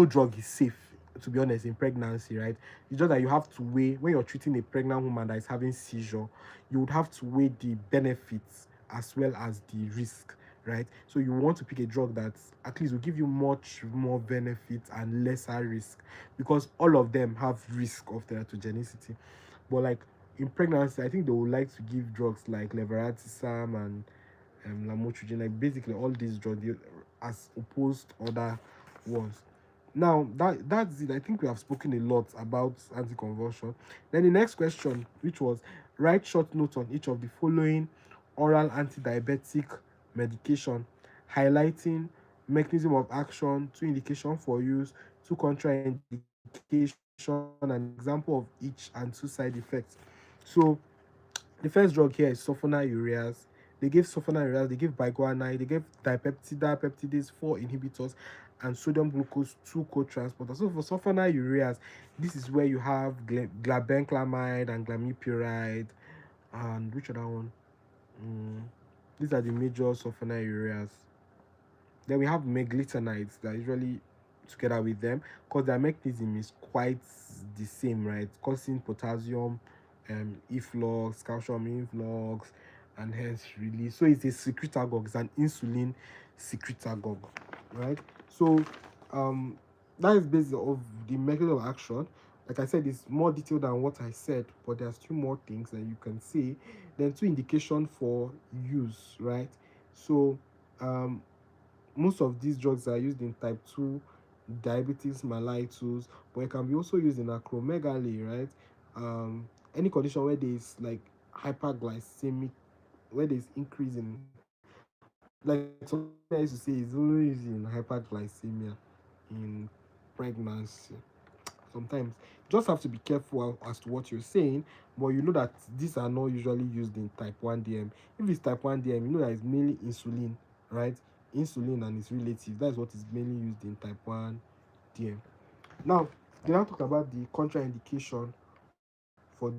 drug is safe, to be honest, in pregnancy, right? It's just that you have to weigh when you're treating a pregnant woman that is having seizure, you would have to weigh the benefits as well as the risk, right? So you want to pick a drug that at least will give you much more benefits and lesser risk, because all of them have risk of teratogenicity. But like in pregnancy, I think they would like to give drugs like levetiracetam and lamotrigine, like basically all these drugs as opposed to other ones. Now that's it. I think we have spoken a lot about anticonvulsion. Then the next question, which was write short notes on each of the following oral anti-diabetic medication, highlighting mechanism of action, two indication for use, two contraindication, and example of each and two side effects. So the first drug here is sulfonylureas. They gave sulfonylureas, they gave biguanide, they gave dipeptida, peptidase 4 inhibitors, and sodium glucose 2 co-transporters. So for sulfonylureas, this is where you have glabenclamide and glamipuride, and which other one? Mm, these are the major sulfonylureas. Then we have meglitinides that are usually together with them because their mechanism is quite the same, right? Causing potassium efflux, calcium influx, and hence release. So it's a secretagogue, it's an insulin secretagogue, right? So um that is based of the mechanism of action. Like I said, it's more detailed than what I said, but there's two more things that you can see. Then two indication for use, right? So um most of these drugs are used in type 2 diabetes mellitus, but it can be also used in acromegaly, right? Any condition where there is like hyperglycemic, where there's increase in, like something I used to say is only used in hyperglycemia in pregnancy. Sometimes you just have to be careful as to what you're saying, but you know that these are not usually used in type 1 DM. If it's type 1 DM, you know that it's mainly insulin, right? Insulin and its relatives. That's what is mainly used in type 1 DM. Now, they now talk about the contraindication for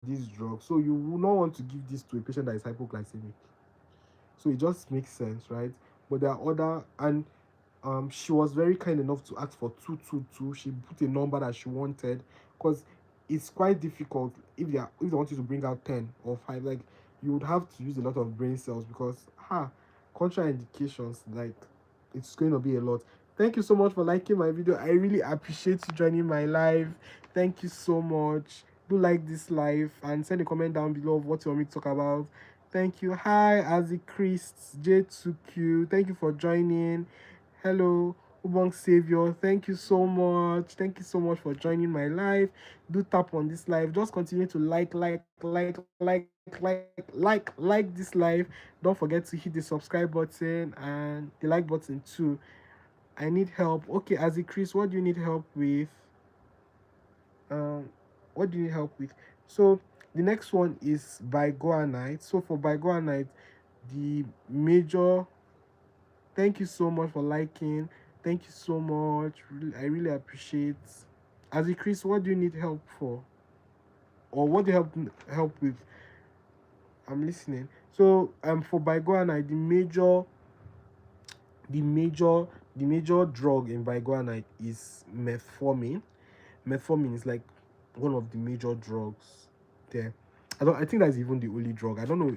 this drug. So you will not want to give this to a patient that is hypoglycemic. So it just makes sense, right? But there are other, and She was very kind enough to ask for 222. She put a number that she wanted, because it's quite difficult if they want you to bring out 10 or 5. Like, you would have to use a lot of brain cells, because contraindications, like, it's going to be a lot. Thank you so much for liking my video. I really appreciate you joining my live. Thank you so much. Do like this live and send a comment down below of what you want me to talk about. Thank you. Hi, Azzy Christ, J2Q. Thank you for joining. Hello, Ubong Savior. Thank you so much. Thank you so much for joining my live. Do tap on this live. Just continue to like this live. Don't forget to hit the subscribe button and the like button too. I need help. Okay, Azzy Chris, what do you need help with? Um, what do you need help with? So the next one is Bigoanite. So for Bigoanite, the major. Thank you so much for liking. Thank you so much. I really appreciate. Azzy Chris, what do you need help for? Or what do you help with? I'm listening. So for Bigoanite, the major the major drug in Biguanide is metformin. Metformin is like one of the major drugs there. I think that's even the only drug. I don't know.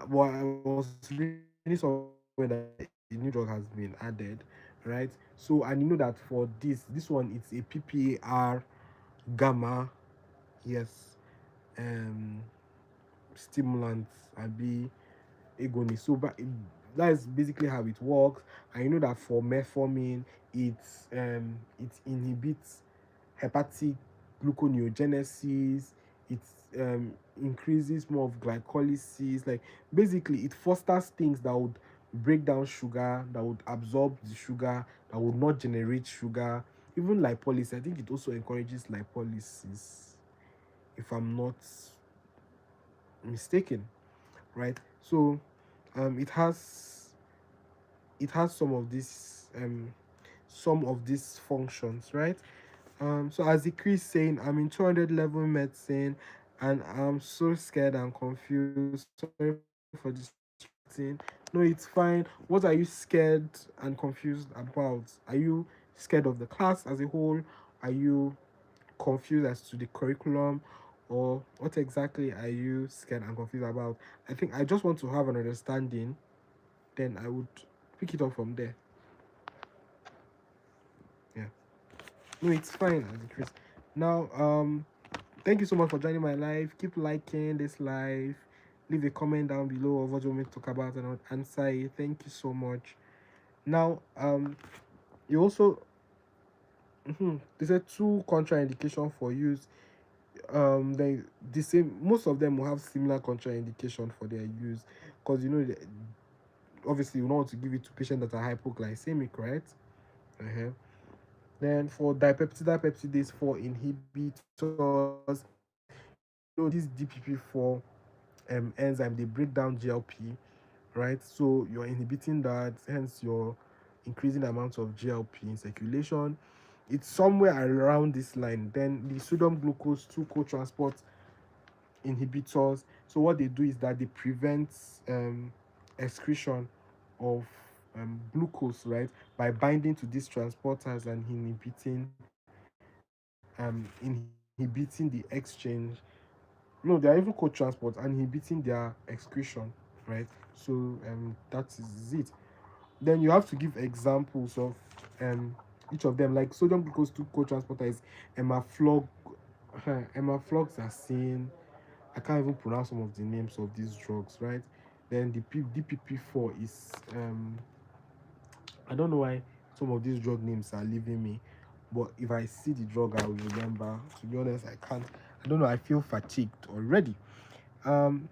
But I was reading somewhere that a new drug has been added, right? So, and you know that for this one, it's a PPAR gamma, yes, um stimulant, be agony. So but that's basically how it works. And you know that for metformin, it inhibits hepatic gluconeogenesis. It increases more of glycolysis. Like, basically, it fosters things that would break down sugar, that would absorb the sugar, that would not generate sugar. Even lipolysis, I think it also encourages lipolysis, if I'm not mistaken, right? So it has some of these functions, right? So as the Chris saying, I'm in 200 level medicine and I'm so scared and confused. Sorry for distracting. No, it's fine. What are you scared and confused about? Are you scared of the class as a whole? Are you confused as to the curriculum, or what exactly are you scared and confused about? I think I just want to have an understanding, then I would pick it up from there. Yeah. No, it's fine, Chris. Now, thank you so much for joining my live. Keep liking this live. Leave a comment down below of what you want me to talk about, and I'll answer it. Thank you so much. Now, you also there's a two contraindication for use. They the same. Most of them will have similar contraindication for their use, because obviously you don't want to give it to patients that are hypoglycemic, right? Uh-huh. Then for dipeptidase peptidase 4 inhibitors, this DPP4 enzyme, they break down GLP, right? So you're inhibiting that, hence you're increasing the amount of GLP in circulation. It's somewhere around this line. Then the sodium glucose 2 co-transport inhibitors. So what they do is that they prevent excretion of glucose, right, by binding to these transporters and inhibiting the exchange. No, they are even co-transport and inhibiting their excretion, right? So that is it. Then you have to give examples of each of them. Like sodium glucose 2 co-transporter is emaflog emafloxacin. I can't even pronounce some of the names of these drugs, right? Then the DPP4 is I don't know why some of these drug names are leaving me, but if I see the drug, I will remember. To be honest, I can't. I don't know. I feel fatigued already. Um,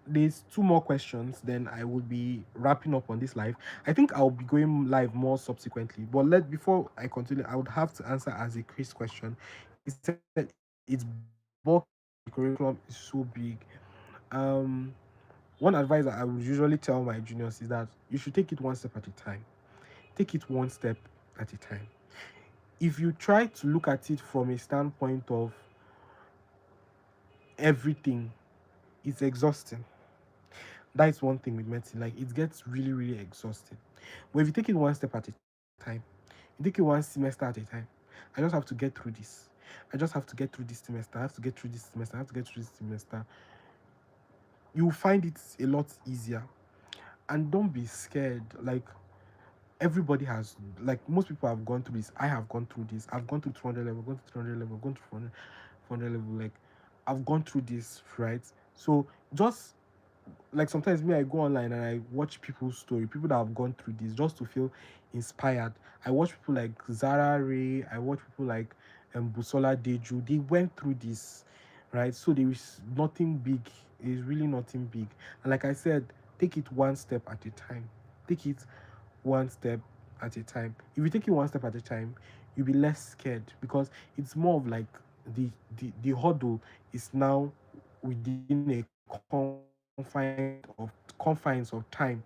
there's two more questions. Then I will be wrapping up on this live. I think I'll be going live more subsequently. But before I continue, I would have to answer as a Chris question. He said it's bulky and the curriculum is so big. Um, One advice that I would usually tell my juniors is that you should take it one step at a time. Take it one step at a time. If you try to look at it from a standpoint of everything, it's exhausting. That is one thing with medicine. Like, it gets really, really exhausting. But if you take it one step at a time, You take it one semester at a time. I just have to get through this. I just have to get through this semester. I have to get through this semester. I have to get through this semester. You'll find it a lot easier. And don't be scared. Like, everybody has, like, most people have gone through this. I have gone through this. I've gone through 200 level, gone through 300 level, gone through 400 level. Like, I've gone through this, right? So just like sometimes me, I go online and I watch people's story, people that have gone through this, just to feel inspired. I watch people like Zara Ray, I watch people like Busola Deju. They went through this, right? So there is nothing big. It is really nothing big. And like I said, take it one step at a time. Take it one step at a time. If you take it one step at a time, you'll be less scared, because it's more of like the hurdle is now within a confines of time.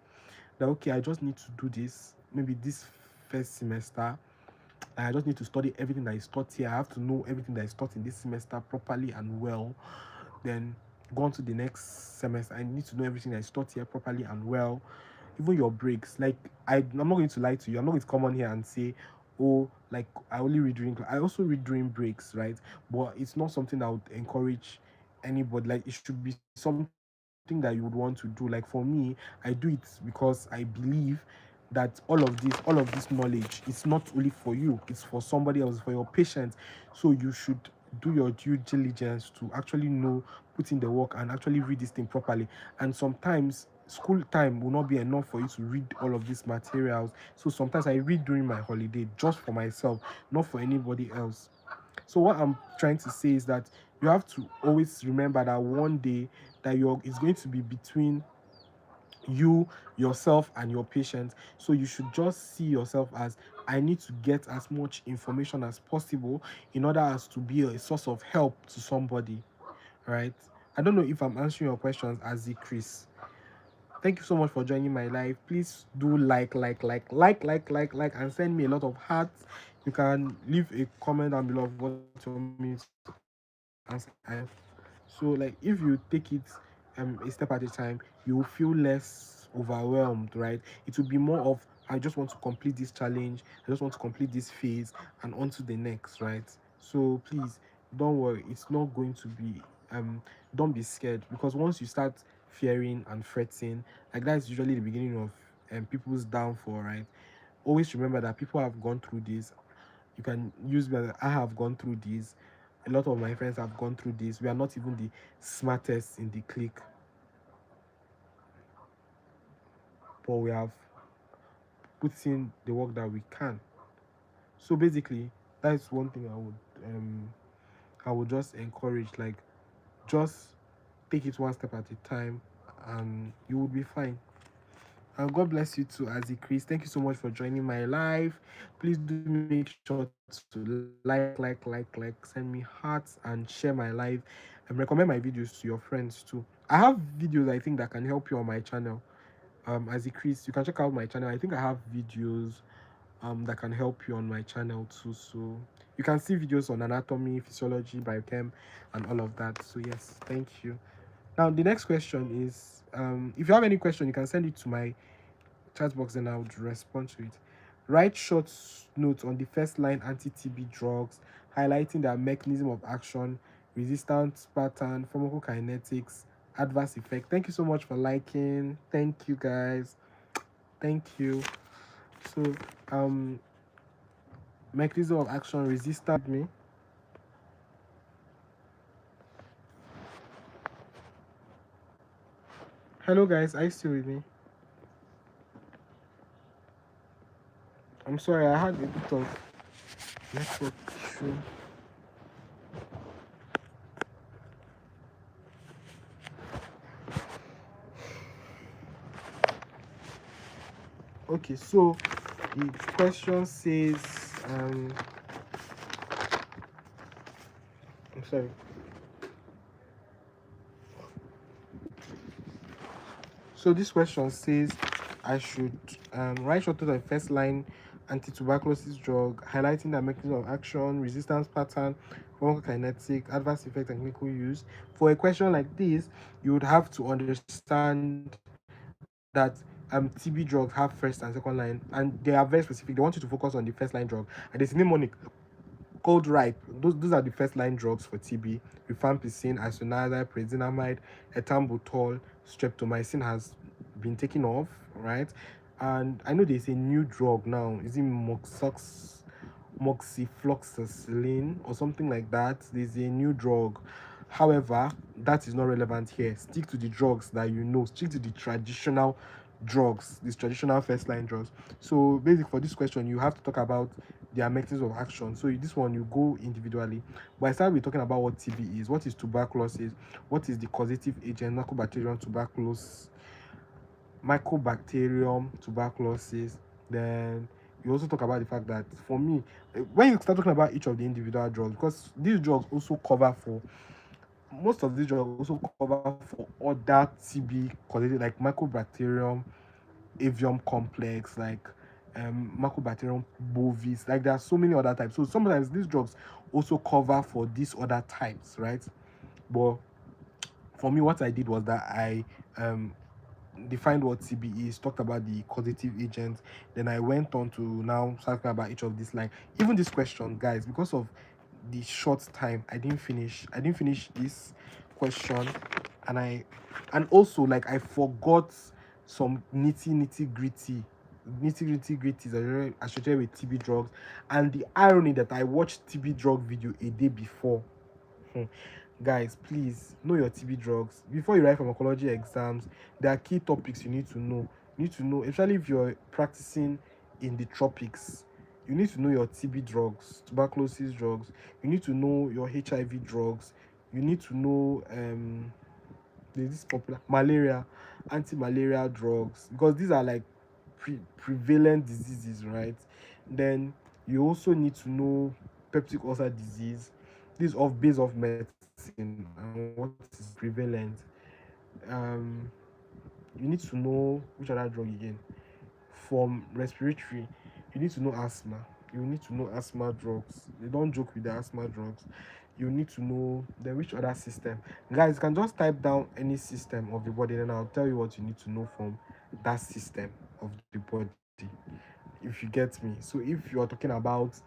That okay, I just need to do this. Maybe this first semester, I just need to study everything that is taught here. I have to know everything that is taught in this semester properly and well. Then go on to the next semester. I need to know everything that is taught here properly and well. Even your breaks, like I'm not going to lie to you. I'm not going to come on here and say, oh, like I only read during. I also read during breaks, right? But it's not something that would encourage anybody. Like, it should be something that you would want to do. Like, for me, I do it because I believe that all of this knowledge is not only for you, it's for somebody else, for your patients. So you should do your due diligence to actually know, put in the work, and actually read this thing properly. And sometimes school time will not be enough for you to read all of these materials. So sometimes I read during my holiday just for myself, not for anybody else. So what I'm trying to say is that you have to always remember that one day that you're is going to be between you, yourself, and your patient. So you should just see yourself as, I need to get as much information as possible in order as to be a source of help to somebody, right? I don't know if I'm answering your questions, as the Chris. Thank you so much for joining my live. Please do like, and send me a lot of hearts. You can leave a comment down below of what you want me to answer. So, like, if you take it a step at a time, you will feel less overwhelmed, right? It will be more of, I just want to complete this challenge, I just want to complete this phase, and on to the next, right? So please don't worry. It's not going to be don't be scared, because once you start fearing and fretting, like, that's usually the beginning of people's downfall, right? Always remember that people have gone through this. You can use that I have gone through this. A lot of my friends have gone through this. We are not even the smartest in the clique, but we have put in the work that we can. So basically, that's one thing I would just encourage. Like, just take it one step at a time, and you will be fine. And God bless you too, Azzy Chris. Thank you so much for joining my live. Please do make sure to send me hearts, and share my live, and recommend my videos to your friends too. I have videos, I think, that can help you on my channel. Azzy Chris, you can check out my channel. I think I have videos that can help you on my channel too. So you can see videos on anatomy, physiology, biochem, and all of that. So yes, thank you. Now the next question is, if you have any question, you can send it to my chat box and I would respond to it. Write short notes on the first line anti-TB drugs, highlighting their mechanism of action, resistance pattern, pharmacokinetics, adverse effect. Thank you so much for liking. Thank you guys. Thank you. So mechanism of action, resistance me. Hello guys, are you still with me? I'm sorry, I had a bit of network issue. Okay, so the question says, I'm sorry. So this question says I should write short of the first line anti-tuberculosis drug, highlighting the mechanism of action, resistance pattern, pharmacokinetic, adverse effect, and clinical use. For a question like this, you would have to understand that TB drugs have first and second line, and they are very specific. They want you to focus on the first line drug, and there's a mnemonic called RIPE. Those are the first line drugs for TB. Rifampicin, isoniazid, pyrazinamide, ethambutol, streptomycin has been taken off, right? And I know there's a new drug now. Is it moxifloxacin or something like that? There's a new drug. However, that is not relevant here. Stick to the drugs that you know. Stick to the traditional drugs, these traditional first line drugs. So basically for this question, you have to talk about their mechanisms of action. So this one you go individually. But I start with talking about what TB is, what is tuberculosis, what is the causative agent, Mycobacterium tuberculosis. Then you also talk about the fact that for me, when you start talking about each of the individual drugs, because these drugs also cover for most of these drugs also cover for other TB causative, like Mycobacterium avium complex, like Mycobacterium bovis. Like there are so many other types. So sometimes these drugs also cover for these other types, right? But for me, what I did was that I defined what TB is, talked about the causative agents, then I went on to now talking about each of these. Like even this question, guys, because of the short time, I didn't finish this question, and also like I forgot some nitty gritties associated with TB drugs, and the irony that I watched TB drug video a day before. Guys, please know your TB drugs before you write pharmacology exams. There are key topics you need to know. You need to know, especially if you're practicing in the tropics. You need to know your TB drugs, tuberculosis drugs. You need to know your HIV drugs. You need to know there's this popular malaria, anti-malaria drugs, because these are like prevalent diseases, right? Then you also need to know peptic ulcer disease. This is of base of medicine and what is prevalent. Um, you need to know which other drug again. From respiratory, you need to know asthma. You need to know asthma drugs. You don't joke with the asthma drugs. You need to know then which other system. Guys, you can just type down any system of the body, then I'll tell you what you need to know from that system of the body. If you get me. So if you're talking about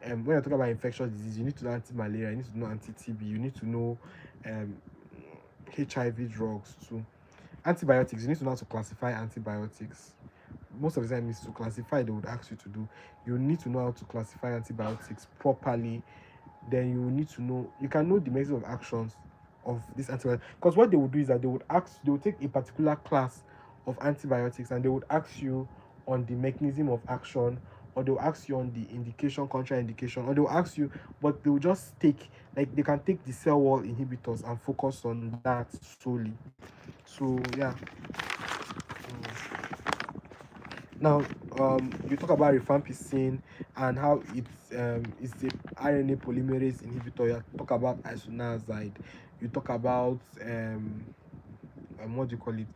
when you're talking about infectious disease, you need to know anti-malaria, you need to know anti-TB, you need to know um, HIV drugs too. Antibiotics, you need to know how to classify antibiotics. Most of the time is to classify, they would ask you to do. You need to know how to classify antibiotics properly. Then you need to know, you can know the mechanism of actions of this antibiotic, because what they would do is that they would take a particular class of antibiotics and they would ask you on the mechanism of action, or they'll ask you on the indication, contraindication, or they'll ask you, but they'll just take, like they can take the cell wall inhibitors and focus on that solely. So yeah. Now, you talk about rifampicin and how it's the RNA polymerase inhibitor. You talk about isoniazid. You talk about what do you call it?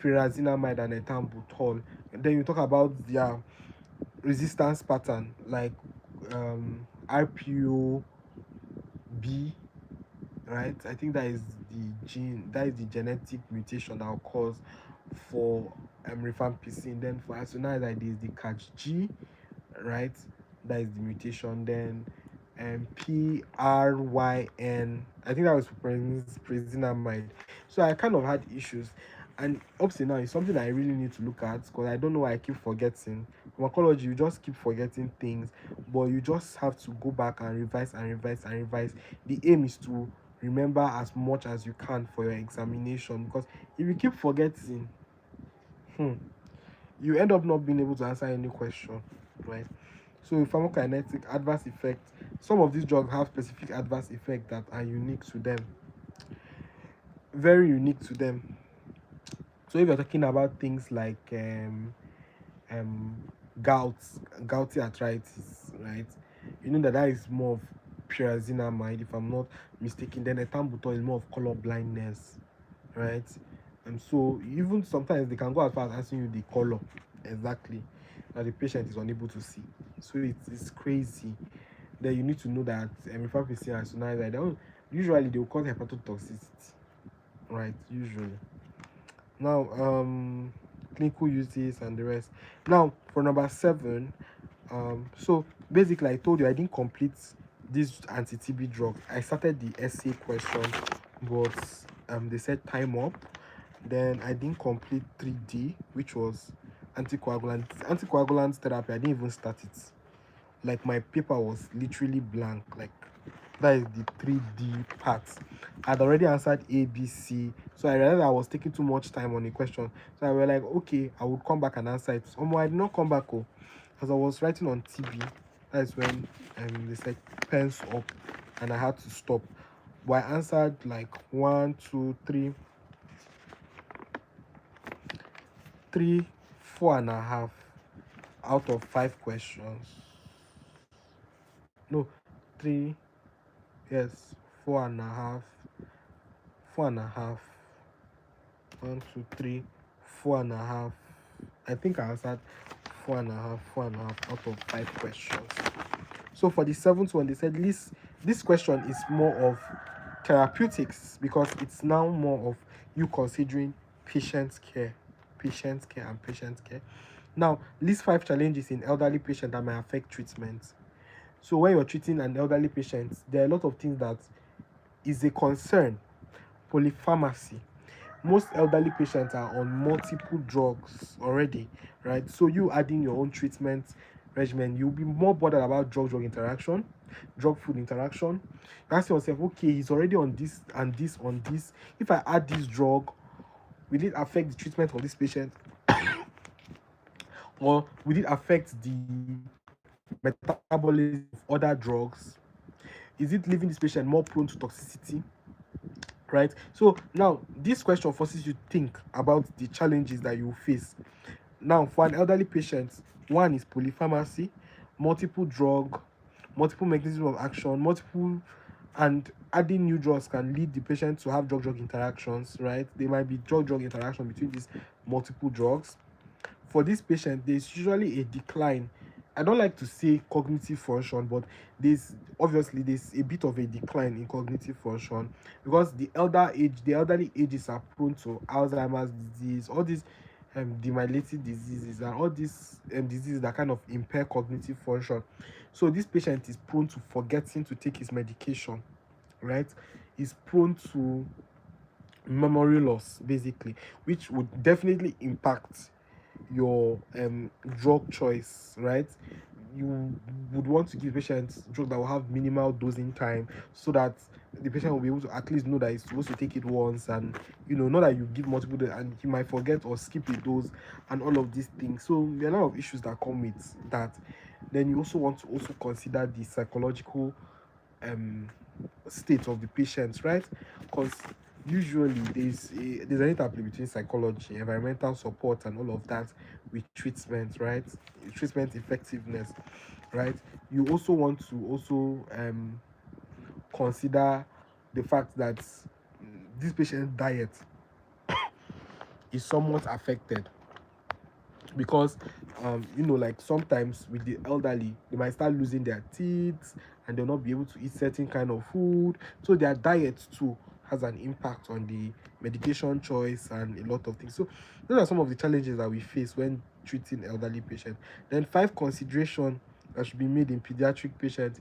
Pyrazinamide and ethambutol. And then you talk about their resistance pattern, like RPOB, right? I think that is the genetic mutation that will cause for rifampicin. Then for isoniazid, there is the catch G, right? That is the mutation. Then PRYN, I think that was for pyrazinamide. So I kind of had issues, and up to now it's something I really need to look at, because I don't know why I keep forgetting. Pharmacology, you just keep forgetting things, but you just have to go back and revise and revise and revise. The aim is to remember as much as you can for your examination, because if you keep forgetting, you end up not being able to answer any question, right? So pharmacokinetic adverse effects, some of these drugs have specific adverse effects that are unique to them, very unique to them. So if you're talking about things like um gout, gouty arthritis, right? You know that is more of pyrazinamide, if I'm not mistaken. Then ethambutol is more of color blindness, right? And so even sometimes they can go as far as asking you the color exactly that the patient is unable to see. So it's crazy. Then you need to know that rifampicin and isoniazid, usually they will cause hepatotoxicity, right? Usually. Now clinical uses and the rest. Now for number 7, so basically I told you I didn't complete this anti-TB drug. I started the essay question, but they said time up. Then I didn't complete 3D, which was anticoagulant therapy. I didn't even start it. Like my paper was literally blank. Like that is the 3D part. I'd already answered A, B, C. So I realized I was taking too much time on the question. So I was like, okay, I would come back and answer it. I did not come back, oh, because I was writing on TB. That's when they said pens up, and I had to stop. But I answered like one, two, three, 4.5 out of 5 questions. No, three, yes, 4.5, 4.5. 1, 2, 3, 4.5. I think I answered 4.5 out of 5 questions. So for the 7th one, they said this question is more of therapeutics, because it's now more of you considering patient care, and patient care. Now, list 5 challenges in elderly patient that may affect treatment. So when you're treating an elderly patient, there are a lot of things that is a concern. Polypharmacy. Most elderly patients are on multiple drugs already, right? So you adding your own treatment regimen, you'll be more bothered about drug interaction, drug food interaction. You ask yourself, okay, he's already on this and this on this. If I add this drug, will it affect the treatment of this patient, or will it affect the metabolism of other drugs? Is it leaving this patient more prone to toxicity? Right? So now this question forces you to think about the challenges that you face. Now, for an elderly patient, one is polypharmacy, multiple drug, multiple mechanism of action, multiple, and adding new drugs can lead the patient to have drug interactions, right? There might be drug interaction between these multiple drugs. For this patient, there's usually a decline. I don't like to say cognitive function, but there's a bit of a decline in cognitive function, because the elderly ages are prone to Alzheimer's disease, all these demyelinating diseases, and all these diseases that kind of impair cognitive function. So this patient is prone to forgetting to take his medication, right? Is prone to memory loss, basically, which would definitely impact your drug choice, right? You would want to give patients drug that will have minimal dosing time, so that the patient will be able to at least know that he's supposed to take it once, and not that you give multiple doses and he might forget or skip a dose and all of these things. So there are a lot of issues that come with that. Then you also want to also consider the psychological um state of the patient, right? Because usually there's an interplay between psychology, environmental support, and all of that with treatment, right? Treatment effectiveness, right? You also want to also consider the fact that this patient's diet is somewhat affected, because like sometimes with the elderly, they might start losing their teeth, and they'll not be able to eat certain kind of food, so their diet too has an impact on the medication choice and a lot of things. So those are some of the challenges that we face when treating elderly patients. Then 5 consideration that should be made in pediatric patients.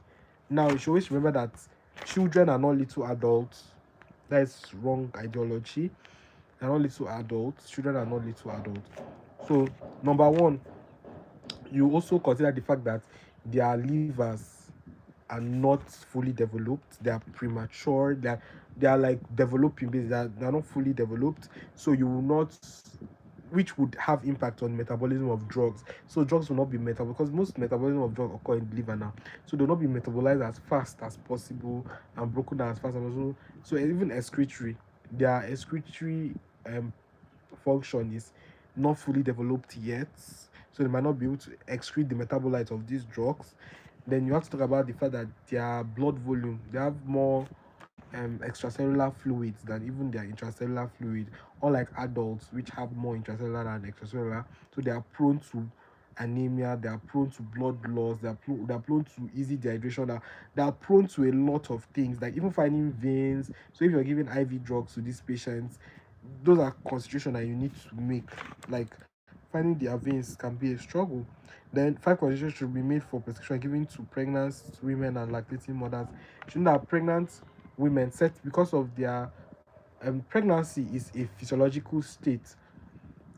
Now you should always remember that children are not little adults. That is wrong ideology. They're not little adults. Children are not little adults. So number one, you also consider the fact that their livers are not fully developed. They are premature. They are like developing, but they are not fully developed. So you will not, which would have impact on metabolism of drugs. So drugs will not be metabolized, because most metabolism of drugs occur in the liver now. So they'll not be metabolized as fast as possible and broken down as fast as possible. So even excretory, their excretory function is not fully developed yet, so they might not be able to excrete the metabolites of these drugs. Then you have to talk about the fact that their blood volume, they have more extracellular fluids than even their intracellular fluid, unlike adults which have more intracellular than extracellular. So they are prone to anemia, they are prone to blood loss, they are prone to easy dehydration, they are prone to a lot of things, like even finding veins. So if you're giving IV drugs to these patients, those are consideration that you need to make. Like finding their veins can be a struggle. Then 5 conditions should be made for prescription given to pregnant women and lactating mothers. Shouldn't that pregnant women set because of their pregnancy is a physiological state,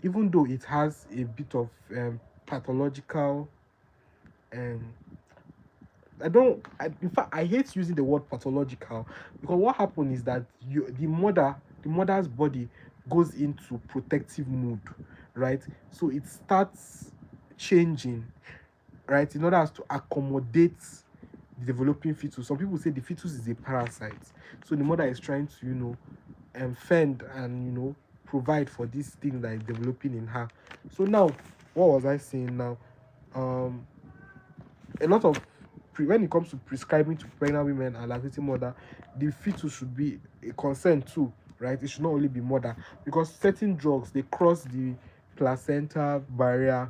even though it has a bit of pathological um, in fact, I hate using the word pathological, because what happens is that the mother's body goes into protective mode, right? So it starts changing, right, in order to accommodate the developing fetus. Some people say the fetus is a parasite, so the mother is trying to, fend and, provide for this thing that is developing in her. So now, what was I saying now? Um, a lot of when it comes to prescribing to pregnant women and lactating mother, the fetus should be a concern too, right? It should not only be mother, because certain drugs, they cross the placenta barrier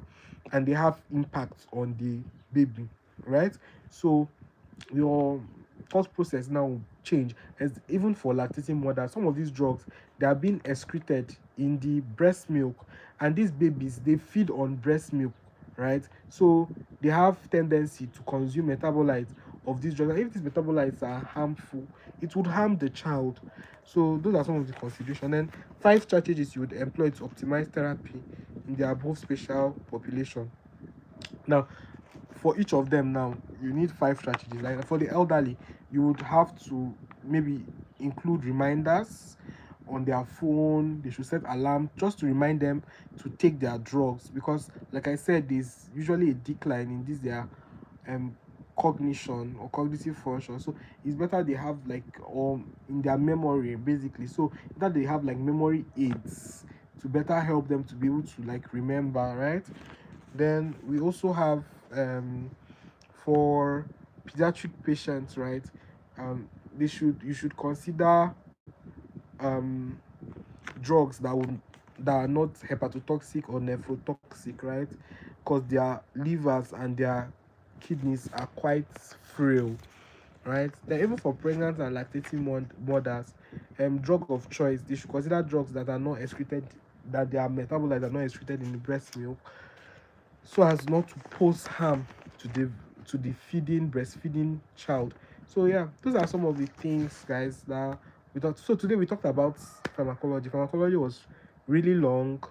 and they have impact on the baby, right? So your thought process now will change, as even for lactating mothers, some of these drugs, they are being excreted in the breast milk, and these babies, they feed on breast milk, right? So they have tendency to consume metabolites of these drugs, and if these metabolites are harmful, it would harm the child. So those are some of the considerations. Then 5 strategies you would employ to optimize therapy in the above special population. Now, for each of them now, you need 5 strategies. Like for the elderly, you would have to maybe include reminders on their phone. They should set alarm just to remind them to take their drugs, because like I said, there's usually a decline in this their um cognition or cognitive function. So it's better they have like in their memory basically, so that they have like memory aids to better help them to be able to like remember, right? Then we also have for pediatric patients, right? They should you should consider um drugs that are not hepatotoxic or nephrotoxic, right? Because their livers and their kidneys are quite frail, right? Then even for pregnant and lactating mothers, drug of choice, they should consider drugs that are not excreted, that their metabolites are not excreted in the breast milk, so as not to pose harm to the feeding breastfeeding child. So yeah, those are some of the things, guys, that we thought. So today we talked about pharmacology. Pharmacology was really long.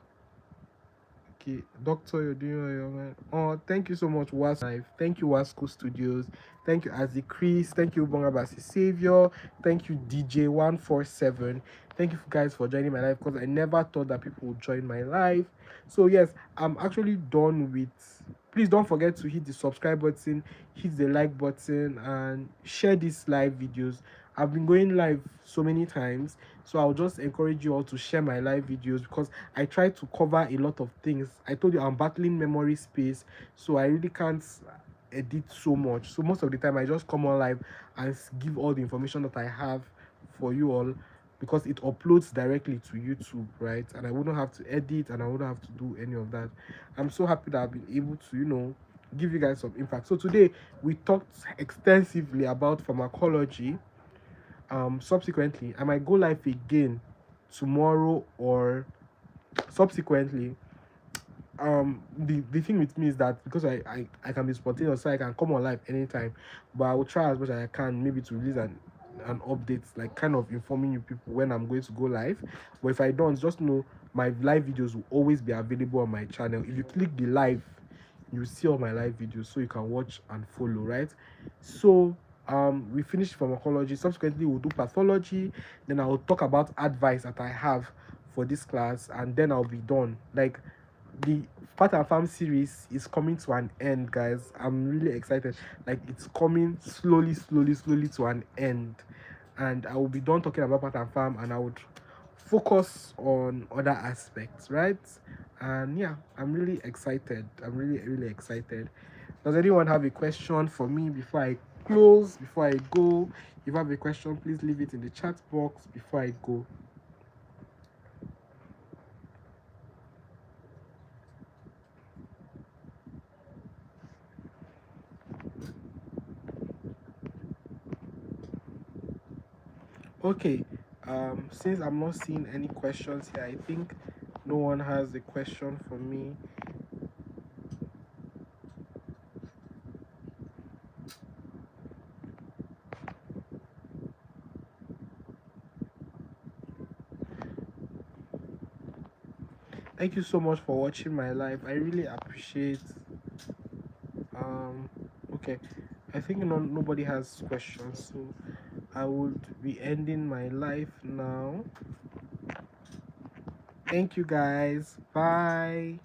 Okay, doctor, you're doing well, young man. Oh, thank you so much, Was Life. Thank you, Wasco Studios. Thank you, Azzy Chris. Thank you, Bongabasi Savior. Thank you, DJ147. Thank you guys for joining my life, because I never thought that people would join my life. So yes, I'm actually done with. Please don't forget to hit the subscribe button, hit the like button, and share these live videos. I've been going live so many times, so I'll just encourage you all to share my live videos, because I try to cover a lot of things. I told you I'm battling memory space, so I really can't edit so much. So most of the time I just come on live and give all the information that I have for you all, because it uploads directly to YouTube, right? And I wouldn't have to edit, and I wouldn't have to do any of that. I'm so happy that I've been able to, give you guys some impact. So today we talked extensively about pharmacology. Subsequently, I might go live again tomorrow or subsequently. The thing with me is that because I can be spontaneous, so I can come on live anytime, but I will try as much as I can, maybe to release an update, like kind of informing you people when I'm going to go live. But if I don't, just know my live videos will always be available on my channel. If you click the live, you see all my live videos, so you can watch and follow, right? So we finished pharmacology. Subsequently, we'll do pathology. Then I'll talk about advice that I have for this class, and then I'll be done. Like, the Part and Farm series is coming to an end, guys. I'm really excited. Like, it's coming slowly to an end, and I will be done talking about Part and Farm, and I would focus on other aspects, right? And yeah, I'm really excited. I'm really excited. Does anyone have a question for me before I close, before I go? If you have a question, please leave it in the chat box before I go. Okay, since I'm not seeing any questions here, I think no one has a question for me. Thank you so much for watching my live. I really appreciate. Okay, I think nobody has questions, so I would be ending my live now. Thank you guys. Bye.